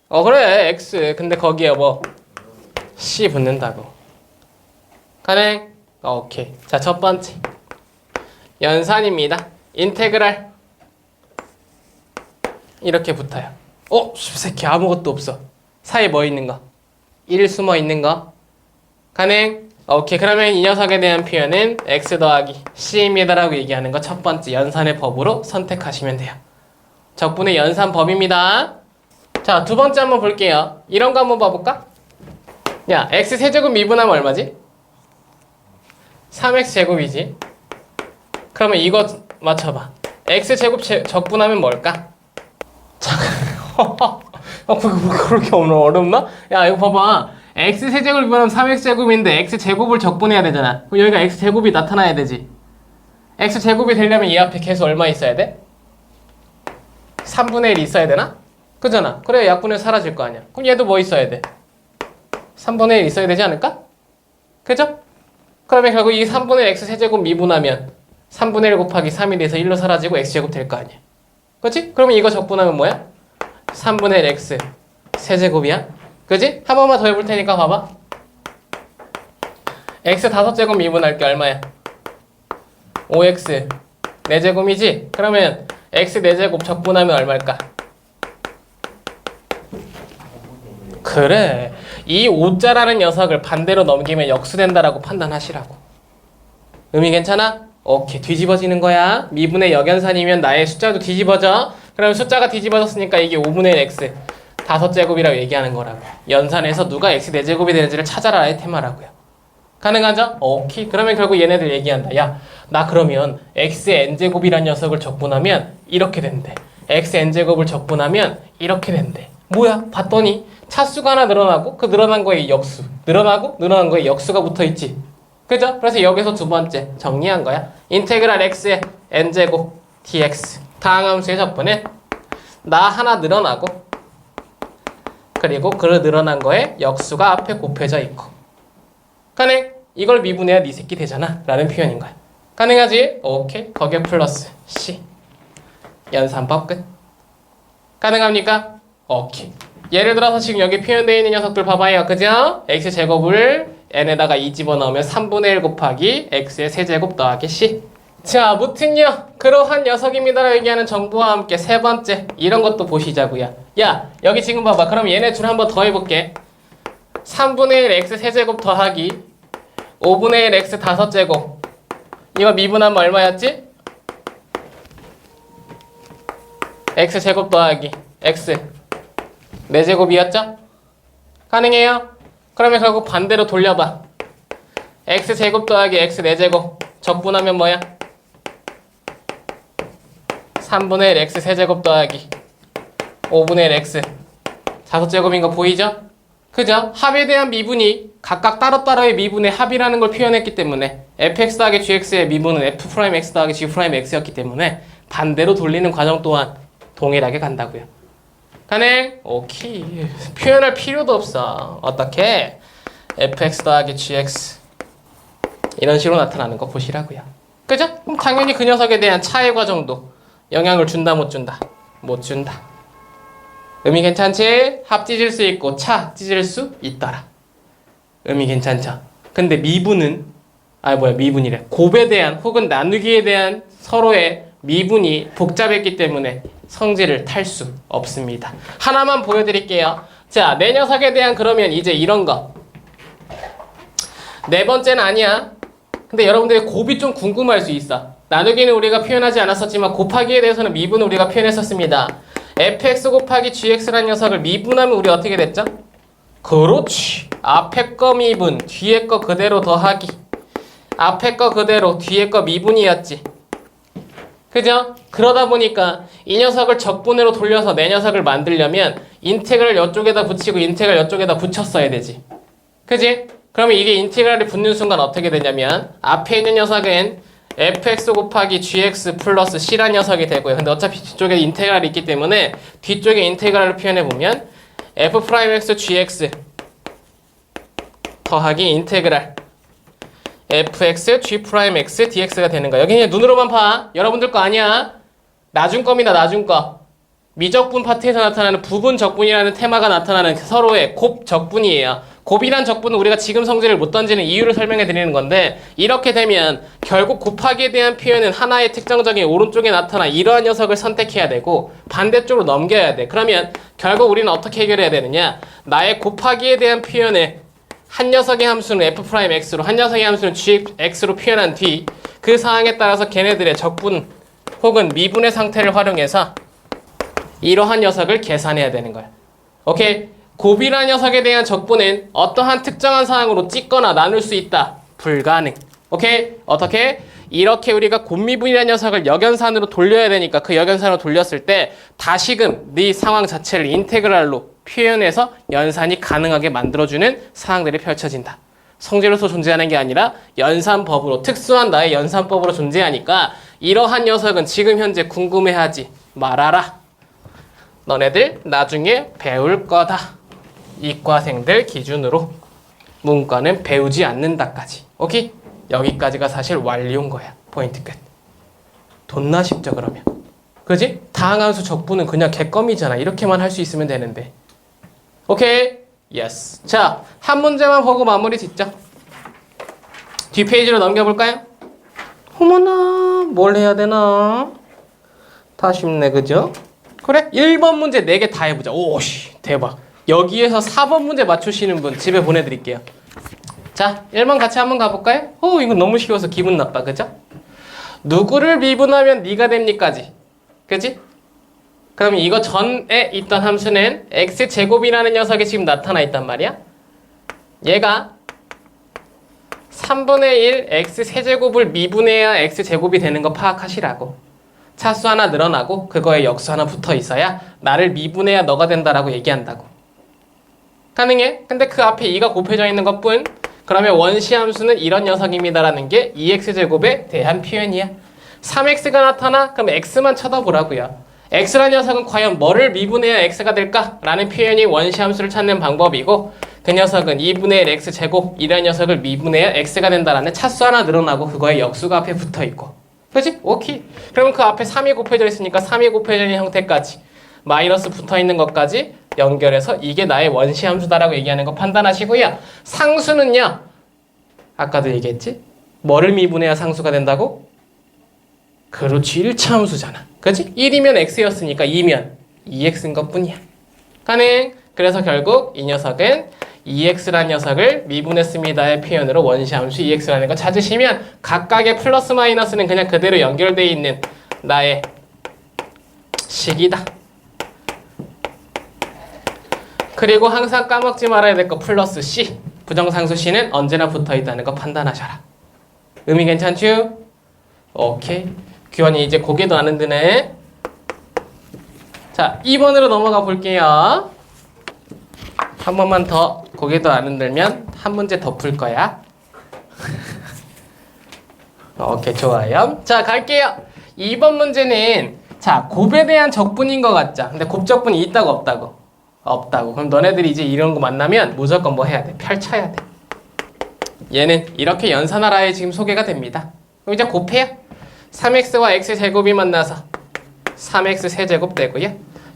그래 x. 근데 거기에 뭐 c 붙는다고. 가능? 오케이. 자, 첫 번째 연산입니다. 인테그랄 이렇게 붙어요. 씹새끼 아무것도 없어. 사이에 뭐 있는 거? 1 숨어 있는 거. 가능? 오케이. 그러면 이 녀석에 대한 표현은 x 더하기 c입니다 라고 얘기하는 거 첫 번째 연산의 법으로 선택하시면 돼요. 적분의 연산 법입니다. 자, 두 번째 한번 볼게요. 이런 거 한번 봐볼까? 야, x 세제곱 미분하면 얼마지? 3x 제곱이지. 그러면 이거 맞춰봐. x 제곱 적분하면 뭘까? 그렇게 어렵나? 야, 이거 봐봐. x 세제곱을 미분하면 3x 제곱인데 x 제곱을 적분해야 되잖아. 그럼 여기가 x 제곱이 나타나야 되지. x 제곱이 되려면 이 앞에 계수 얼마 있어야 돼? 3분의 1 있어야 되나? 그잖아. 그래야 약분해 사라질 거 아니야. 그럼 얘도 뭐 있어야 돼? 3분의 1 있어야 되지 않을까? 그죠? 그러면 결국 이 3분의 1 x 세제곱 미분하면 3분의 1 곱하기 3이 돼서 1로 사라지고 x제곱 될 거 아니야. 그치? 그러면 이거 적분하면 뭐야? 3분의 1 x 세제곱이야. 그치? 한 번만 더 해볼 테니까 봐봐. x 5제곱 미분할 게 얼마야? 5x 4제곱이지? 그러면 x 4제곱 적분하면 얼마일까? 그래. 이 5자라는 녀석을 반대로 넘기면 역수된다라고 판단하시라고. 의미 괜찮아? 오케이. 뒤집어지는 거야. 미분의 역연산이면 나의 숫자도 뒤집어져. 그럼 숫자가 뒤집어졌으니까 이게 5분의 1 x 5제곱이라고 얘기하는 거라고. 연산에서 누가 x 4제곱이 되는지를 찾아라의 테마라고요. 가능하죠? 오케이. 그러면 결국 얘네들 얘기한다. 야, 나 그러면 x의 n제곱이란 녀석을 적분하면 이렇게 된대. x n제곱을 적분하면 이렇게 된대. 뭐야? 봤더니 차수가 하나 늘어나고 그 늘어난 거에 역수. 늘어나고 늘어난 거에 역수가 붙어있지. 그죠? 그래서 여기서 두 번째 정리한 거야. 인테그랄 x의 n제곱 dx. 다항함수의 적분은 나 하나 늘어나고 그리고 그 늘어난 거에 역수가 앞에 곱해져 있고. 가능? 이걸 미분해야 네 새끼 되잖아 라는 표현인 거야. 가능하지? 오케이. 거기에 플러스 c. 연산법 끝. 가능합니까? 오케이. 예를 들어서 지금 여기 표현되어 있는 녀석들 봐봐요. 그죠? x제곱을 n에다가 2 집어넣으면 3분의 1 곱하기 x의 세제곱 더하기 c. 자, 무튼요 그러한 녀석입니다라고 얘기하는 정보와 함께 세 번째 이런 것도 보시자고요. 야, 여기 지금 봐봐. 그럼 얘네 줄 한번 더 해볼게. 3분의 1 x 세제곱 더하기 5분의 1 x 5제곱. 이거 미분하면 얼마였지? x제곱 더하기 x 4제곱이었죠? 가능해요? 그러면 결국 반대로 돌려봐. x제곱 더하기 x 4제곱 적분하면 뭐야? 3분의 1 x 세제곱 더하기 5분의 1 x 5제곱인 거 보이죠? 그죠? 합에 대한 미분이 각각 따로따로의 미분의 합이라는 걸 표현했기 때문에 fx 더하기 gx의 미분은 f'x 더하기 g'x였기 때문에 반대로 돌리는 과정 또한 동일하게 간다고요. 가능? 오케이. 표현할 필요도 없어. 어떻게? fx 더하기 gx 이런 식으로 나타나는 거 보시라고요. 그죠? 그럼 당연히 그 녀석에 대한 차의 과정도 영향을 준다 못 준다? 못 준다. 의미 괜찮지? 합 찢을 수 있고 차 찢을 수 있더라. 의미 괜찮죠? 근데 미분은 미분이래. 곱에 대한 혹은 나누기에 대한 서로의 미분이 복잡했기 때문에 성질을 탈 수 없습니다. 하나만 보여드릴게요. 자, 내 녀석에 대한 그러면 이제 이런 거. 네 번째는 아니야. 근데 여러분들이 곱이 좀 궁금할 수 있어. 나누기는 우리가 표현하지 않았었지만 곱하기에 대해서는 미분을 우리가 표현했었습니다. fx 곱하기 gx라는 녀석을 미분하면 우리 어떻게 됐죠? 그렇지. 앞에 거 미분, 뒤에 거 그대로 더하기. 앞에 거 그대로, 뒤에 거 미분이었지. 그죠? 그러다 보니까 이 녀석을 적분으로 돌려서 내 녀석을 만들려면 인테그랄 이쪽에다 붙이고 인테그랄 이쪽에다 붙였어야 되지. 그지? 그러면 이게 인테그랄이 붙는 순간 어떻게 되냐면 앞에 있는 녀석은 fx 곱하기 gx 플러스 c란 녀석이 되고요. 근데 어차피 뒤쪽에 인테그랄이 있기 때문에 뒤쪽에 인테그랄을 표현해보면 f'x gx 더하기 인테그랄 fx g'x dx가 되는 거야. 여기 그냥 눈으로만 봐. 여러분들 거 아니야. 나중 겁니다. 나중 거. 미적분 파트에서 나타나는 부분 적분이라는 테마가 나타나는 서로의 곱 적분이에요. 곱이란 적분은 우리가 지금 성질을 못 던지는 이유를 설명해 드리는 건데, 이렇게 되면 결국 곱하기에 대한 표현은 하나의 특정적인 오른쪽에 나타나 이러한 녀석을 선택해야 되고 반대쪽으로 넘겨야 돼. 그러면 결국 우리는 어떻게 해결해야 되느냐? 나의 곱하기에 대한 표현을 한 녀석의 함수는 f'x로 한 녀석의 함수는 gx로 표현한 뒤 그 사항에 따라서 걔네들의 적분 혹은 미분의 상태를 활용해서 이러한 녀석을 계산해야 되는 거야. 오케이? 곱이라는 녀석에 대한 적분은 어떠한 특정한 사항으로 찢거나 나눌 수 있다. 불가능. 오케이? 어떻게? 이렇게 우리가 곱미분이라는 녀석을 역연산으로 돌려야 되니까 그 역연산으로 돌렸을 때 다시금 네 상황 자체를 인테그랄로 표현해서 연산이 가능하게 만들어주는 사항들이 펼쳐진다. 성질로서 존재하는 게 아니라 연산법으로, 특수한 나의 연산법으로 존재하니까 이러한 녀석은 지금 현재 궁금해하지 말아라. 너네들 나중에 배울 거다. 이과생들 기준으로 문과는 배우지 않는다까지. 오케이? 여기까지가 사실 완료인 거야. 포인트 끝. 돈나 쉽죠 그러면. 그지? 다항함수 적분은 그냥 개껌이잖아. 이렇게만 할 수 있으면 되는데. 오케이? 예스. 자, 한 문제만 보고 마무리 짓죠. 뒷페이지로 넘겨볼까요? 어머나, 뭘 해야 되나? 다 쉽네, 그죠? 그래? 1번 문제 4개 다 해보자. 오씨, 대박. 여기에서 4번 문제 맞추시는 분 집에 보내드릴게요. 자, 1번 같이 한번 가볼까요? 이거 너무 쉬워서 기분 나빠, 그죠? 누구를 미분하면 네가 됩니까지. 그지? 그럼 이거 전에 있던 함수는 x제곱이라는 녀석이 지금 나타나 있단 말이야. 얘가 3분의 1 x세제곱을 미분해야 x제곱이 되는 거 파악하시라고. 차수 하나 늘어나고 그거에 역수 하나 붙어 있어야 나를 미분해야 너가 된다라고 얘기한다고. 가능해? 근데 그 앞에 2가 곱해져 있는 것뿐. 그러면 원시함수는 이런 녀석입니다라는 게 2x제곱에 대한 표현이야. 3x가 나타나? 그럼 x만 쳐다보라고요. x라는 녀석은 과연 뭐를 미분해야 x가 될까? 라는 표현이 원시함수를 찾는 방법이고, 그 녀석은 2분의 1 x제곱 이런 녀석을 미분해야 x가 된다라는 차수 하나 늘어나고 그거에 역수가 앞에 붙어있고. 그치? 오케이. 그러면 그 앞에 3이 곱해져 있으니까 3이 곱해져 있는 형태까지 마이너스 붙어있는 것까지 연결해서 이게 나의 원시함수다라고 얘기하는 거 판단하시고요. 상수는요, 아까도 얘기했지? 뭐를 미분해야 상수가 된다고? 그렇지, 1차 함수잖아. 그치? 1이면 x였으니까 2면 2x인 것 뿐이야. 가능. 그래서 결국 이 녀석은 EX라는 녀석을 미분했습니다의 표현으로 원시함수 EX라는 거 찾으시면 각각의 플러스 마이너스는 그냥 그대로 연결되어 있는 나의 식이다. 그리고 항상 까먹지 말아야 될 거 플러스 C. 부정상수 C는 언제나 붙어있다는 거 판단하셔라. 의미 괜찮죠? 오케이. 규환이 이제 고개도 안 흔드네. 자, 2번으로 넘어가 볼게요. 한 번만 더 고개도 안 흔들면 한 문제 더 풀 거야. 오케이, 좋아요. 자, 갈게요. 2번 문제는 자, 곱에 대한 적분인 것 같죠? 근데 곱적분이 있다고 없다고? 없다고. 그럼 너네들이 이제 이런 거 만나면 무조건 뭐 해야 돼? 펼쳐야 돼. 얘는 이렇게 연산하라에 지금 소개가 됩니다. 그럼 이제 곱해요. 3x와 x제곱이 만나서 3x 세제곱 되고요.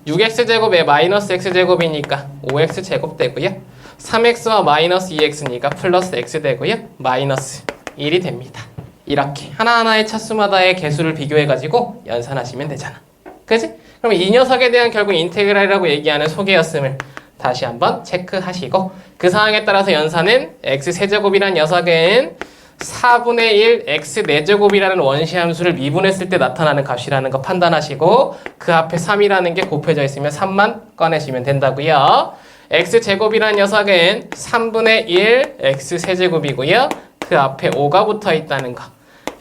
6x제곱에 마이너스 x제곱이니까 5x제곱 되고요. 3x와 마이너스 2x니까 플러스 x 되고요. 마이너스 1이 됩니다. 이렇게 하나하나의 차수마다의 개수를 비교해가지고 연산하시면 되잖아. 그치? 그럼 이 녀석에 대한 결국 인테그랄이라고 얘기하는 소개였음을 다시 한번 체크하시고 그 상황에 따라서 연산은 x세제곱이란 녀석은 4분의 1 x 4제곱이라는 원시함수를 미분했을 때 나타나는 값이라는 거 판단하시고 그 앞에 3이라는 게 곱해져 있으면 3만 꺼내시면 된다고요. x제곱이라는 녀석은 3분의 1 x 세제곱이고요. 그 앞에 5가 붙어 있다는 거.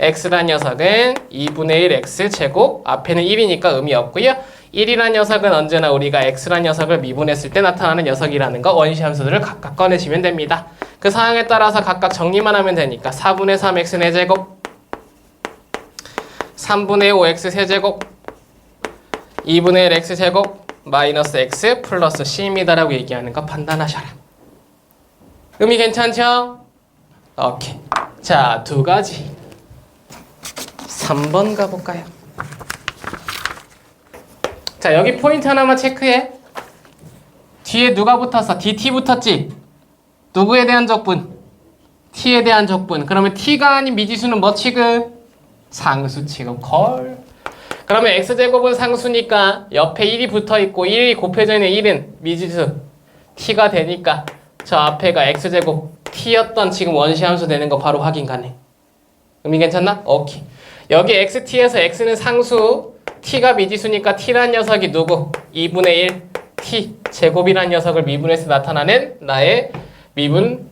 x란 녀석은 2분의 1 x제곱, 앞에는 1이니까 의미 없고요. 1이란 녀석은 언제나 우리가 x란 녀석을 미분했을 때 나타나는 녀석이라는 거 원시함수들을 각각 꺼내시면 됩니다. 그 상황에 따라서 각각 정리만 하면 되니까 4분의 3 x 4제곱, 3분의 5 x 세제곱, 2분의 1 x제곱, 마이너스 x 플러스 c입니다 라고 얘기하는 거 판단하셔라. 의미 괜찮죠? 오케이. 자, 두 가지. 3번 가볼까요? 자, 여기 포인트 하나만 체크해. 뒤에 누가 붙었어? dt 붙었지? 누구에 대한 적분? t에 대한 적분. 그러면 t가 아닌 미지수는 뭐 취급? 상수 취급. 걸. 그러면 x제곱은 상수니까 옆에 1이 붙어있고 1이 곱해져 있는 1은 미지수 t가 되니까 저 앞에가 x제곱 t였던 지금 원시함수 되는 거 바로 확인 가능. 의미 괜찮나? 오케이. 여기 xt에서 x는 상수, t가 미지수니까 t란 녀석이 누구? 2분의 1 t 제곱이란 녀석을 미분해서 나타나는 나의 미분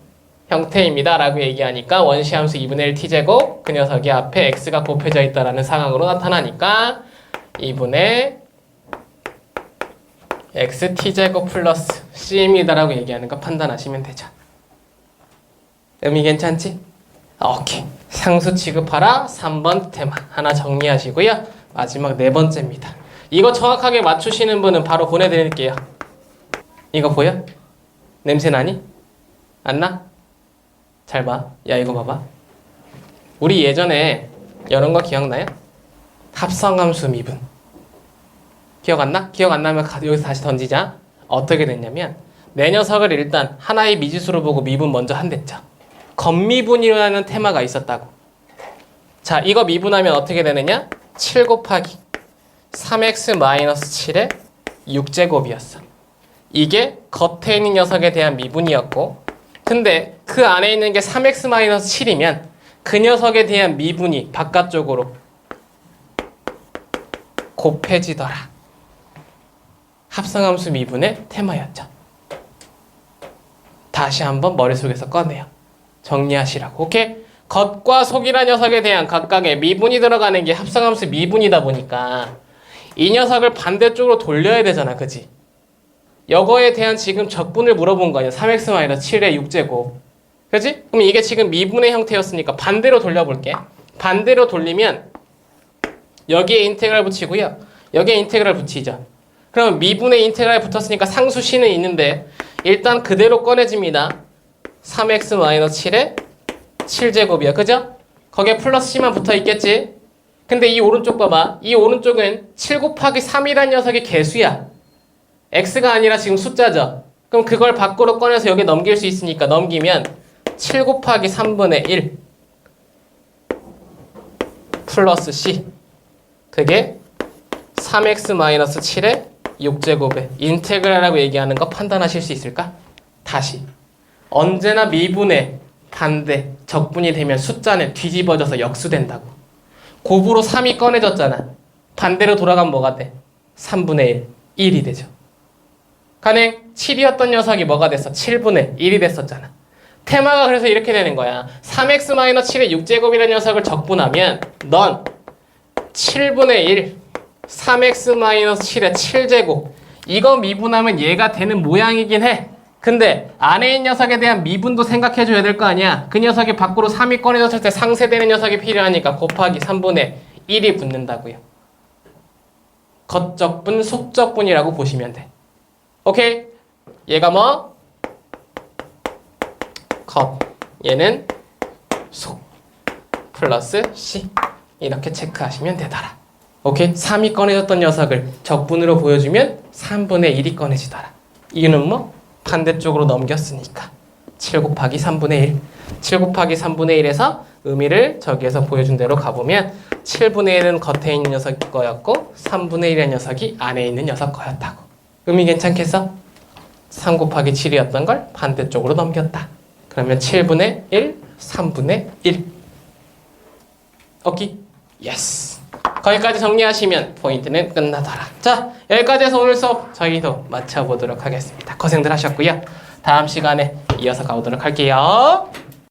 형태입니다 라고 얘기하니까 원시함수 2분의 1 t제곱 그 녀석이 앞에 x가 곱해져 있다라는 상황으로 나타나니까 2분의 x t제곱 플러스 c입니다 라고 얘기하는 거 판단하시면 되죠. 의미 괜찮지? 오케이. 상수 취급하라 3번 테마 하나 정리하시고요. 마지막 네 번째입니다. 이거 정확하게 맞추시는 분은 바로 보내드릴게요. 이거 보여? 냄새 나니? 안 나? 잘 봐. 야, 이거 봐봐. 우리 예전에 이런 거 기억나요? 합성함수 미분. 기억 안 나? 기억 안 나면 여기서 다시 던지자. 어떻게 됐냐면 내 녀석을 일단 하나의 미지수로 보고 미분 먼저 한댔죠. 겉미분이라는 테마가 있었다고. 자, 이거 미분하면 어떻게 되느냐? 7 곱하기 3x-7의 6제곱이었어. 이게 겉에 있는 녀석에 대한 미분이었고 근데 그 안에 있는 게 3x-7이면 그 녀석에 대한 미분이 바깥쪽으로 곱해지더라. 합성함수 미분의 테마였죠. 다시 한번 머릿속에서 꺼내요. 정리하시라고. 오케이? 겉과 속이란 녀석에 대한 각각의 미분이 들어가는 게 합성함수 미분이다 보니까 이 녀석을 반대쪽으로 돌려야 되잖아. 그지? 이거에 대한 지금 적분을 물어본 거 아니야. 3x-7의 6제곱. 그지? 그럼 이게 지금 미분의 형태였으니까 반대로 돌려볼게. 반대로 돌리면 여기에 인테그랄 붙이고요. 여기에 인테그랄 붙이죠. 그럼 미분의 인테그랄 붙었으니까 상수 c는 있는데 일단 그대로 꺼내집니다. 3x-7의 7제곱이야. 그죠? 거기에 플러스 c만 붙어 있겠지? 근데 이 오른쪽 봐봐. 이 오른쪽은 7 곱하기 3이란 녀석이 개수야. x가 아니라 지금 숫자죠. 그럼 그걸 밖으로 꺼내서 여기 넘길 수 있으니까 넘기면 7 곱하기 3분의 1 플러스 c 그게 3x-7의 6제곱의 인테그랄이라고 얘기하는 거 판단하실 수 있을까? 다시 언제나 미분의 반대, 적분이 되면 숫자는 뒤집어져서 역수된다고. 곱으로 3이 꺼내졌잖아. 반대로 돌아가면 뭐가 돼? 3분의 1, 1이 되죠. 간행 7이었던 녀석이 뭐가 됐어? 7분의 1이 됐었잖아. 테마가 그래서 이렇게 되는 거야. 3x-7의 6제곱이라는 녀석을 적분하면 넌 7분의 1, 3x-7의 7제곱 이거 미분하면 얘가 되는 모양이긴 해. 근데 안에 있는 녀석에 대한 미분도 생각해줘야 될 거 아니야. 그 녀석이 밖으로 3이 꺼내졌을 때 상쇄되는 녀석이 필요하니까 곱하기 3분의 1이 붙는다고요. 겉적분, 속적분이라고 보시면 돼. 오케이? 얘가 뭐? 겉. 얘는 속. 플러스 C. 이렇게 체크하시면 되더라. 오케이? 3이 꺼내졌던 녀석을 적분으로 보여주면 3분의 1이 꺼내지더라. 이유는 뭐? 반대쪽으로 넘겼으니까. 7 곱하기 3분의 1. 7 곱하기 3분의 1에서 의미를 저기에서 보여준 대로 가보면 7분의 1은 겉에 있는 녀석 거였고 3분의 1의 녀석이 안에 있는 녀석 거였다고. 의미 괜찮겠어? 3 곱하기 7이었던 걸 반대쪽으로 넘겼다. 그러면 7분의 1, 3분의 1. 오케이? 예스. 거기까지 정리하시면 포인트는 끝나더라. 자, 여기까지 해서 오늘 수업 저희도 마쳐보도록 하겠습니다. 고생들 하셨고요. 다음 시간에 이어서 가보도록 할게요.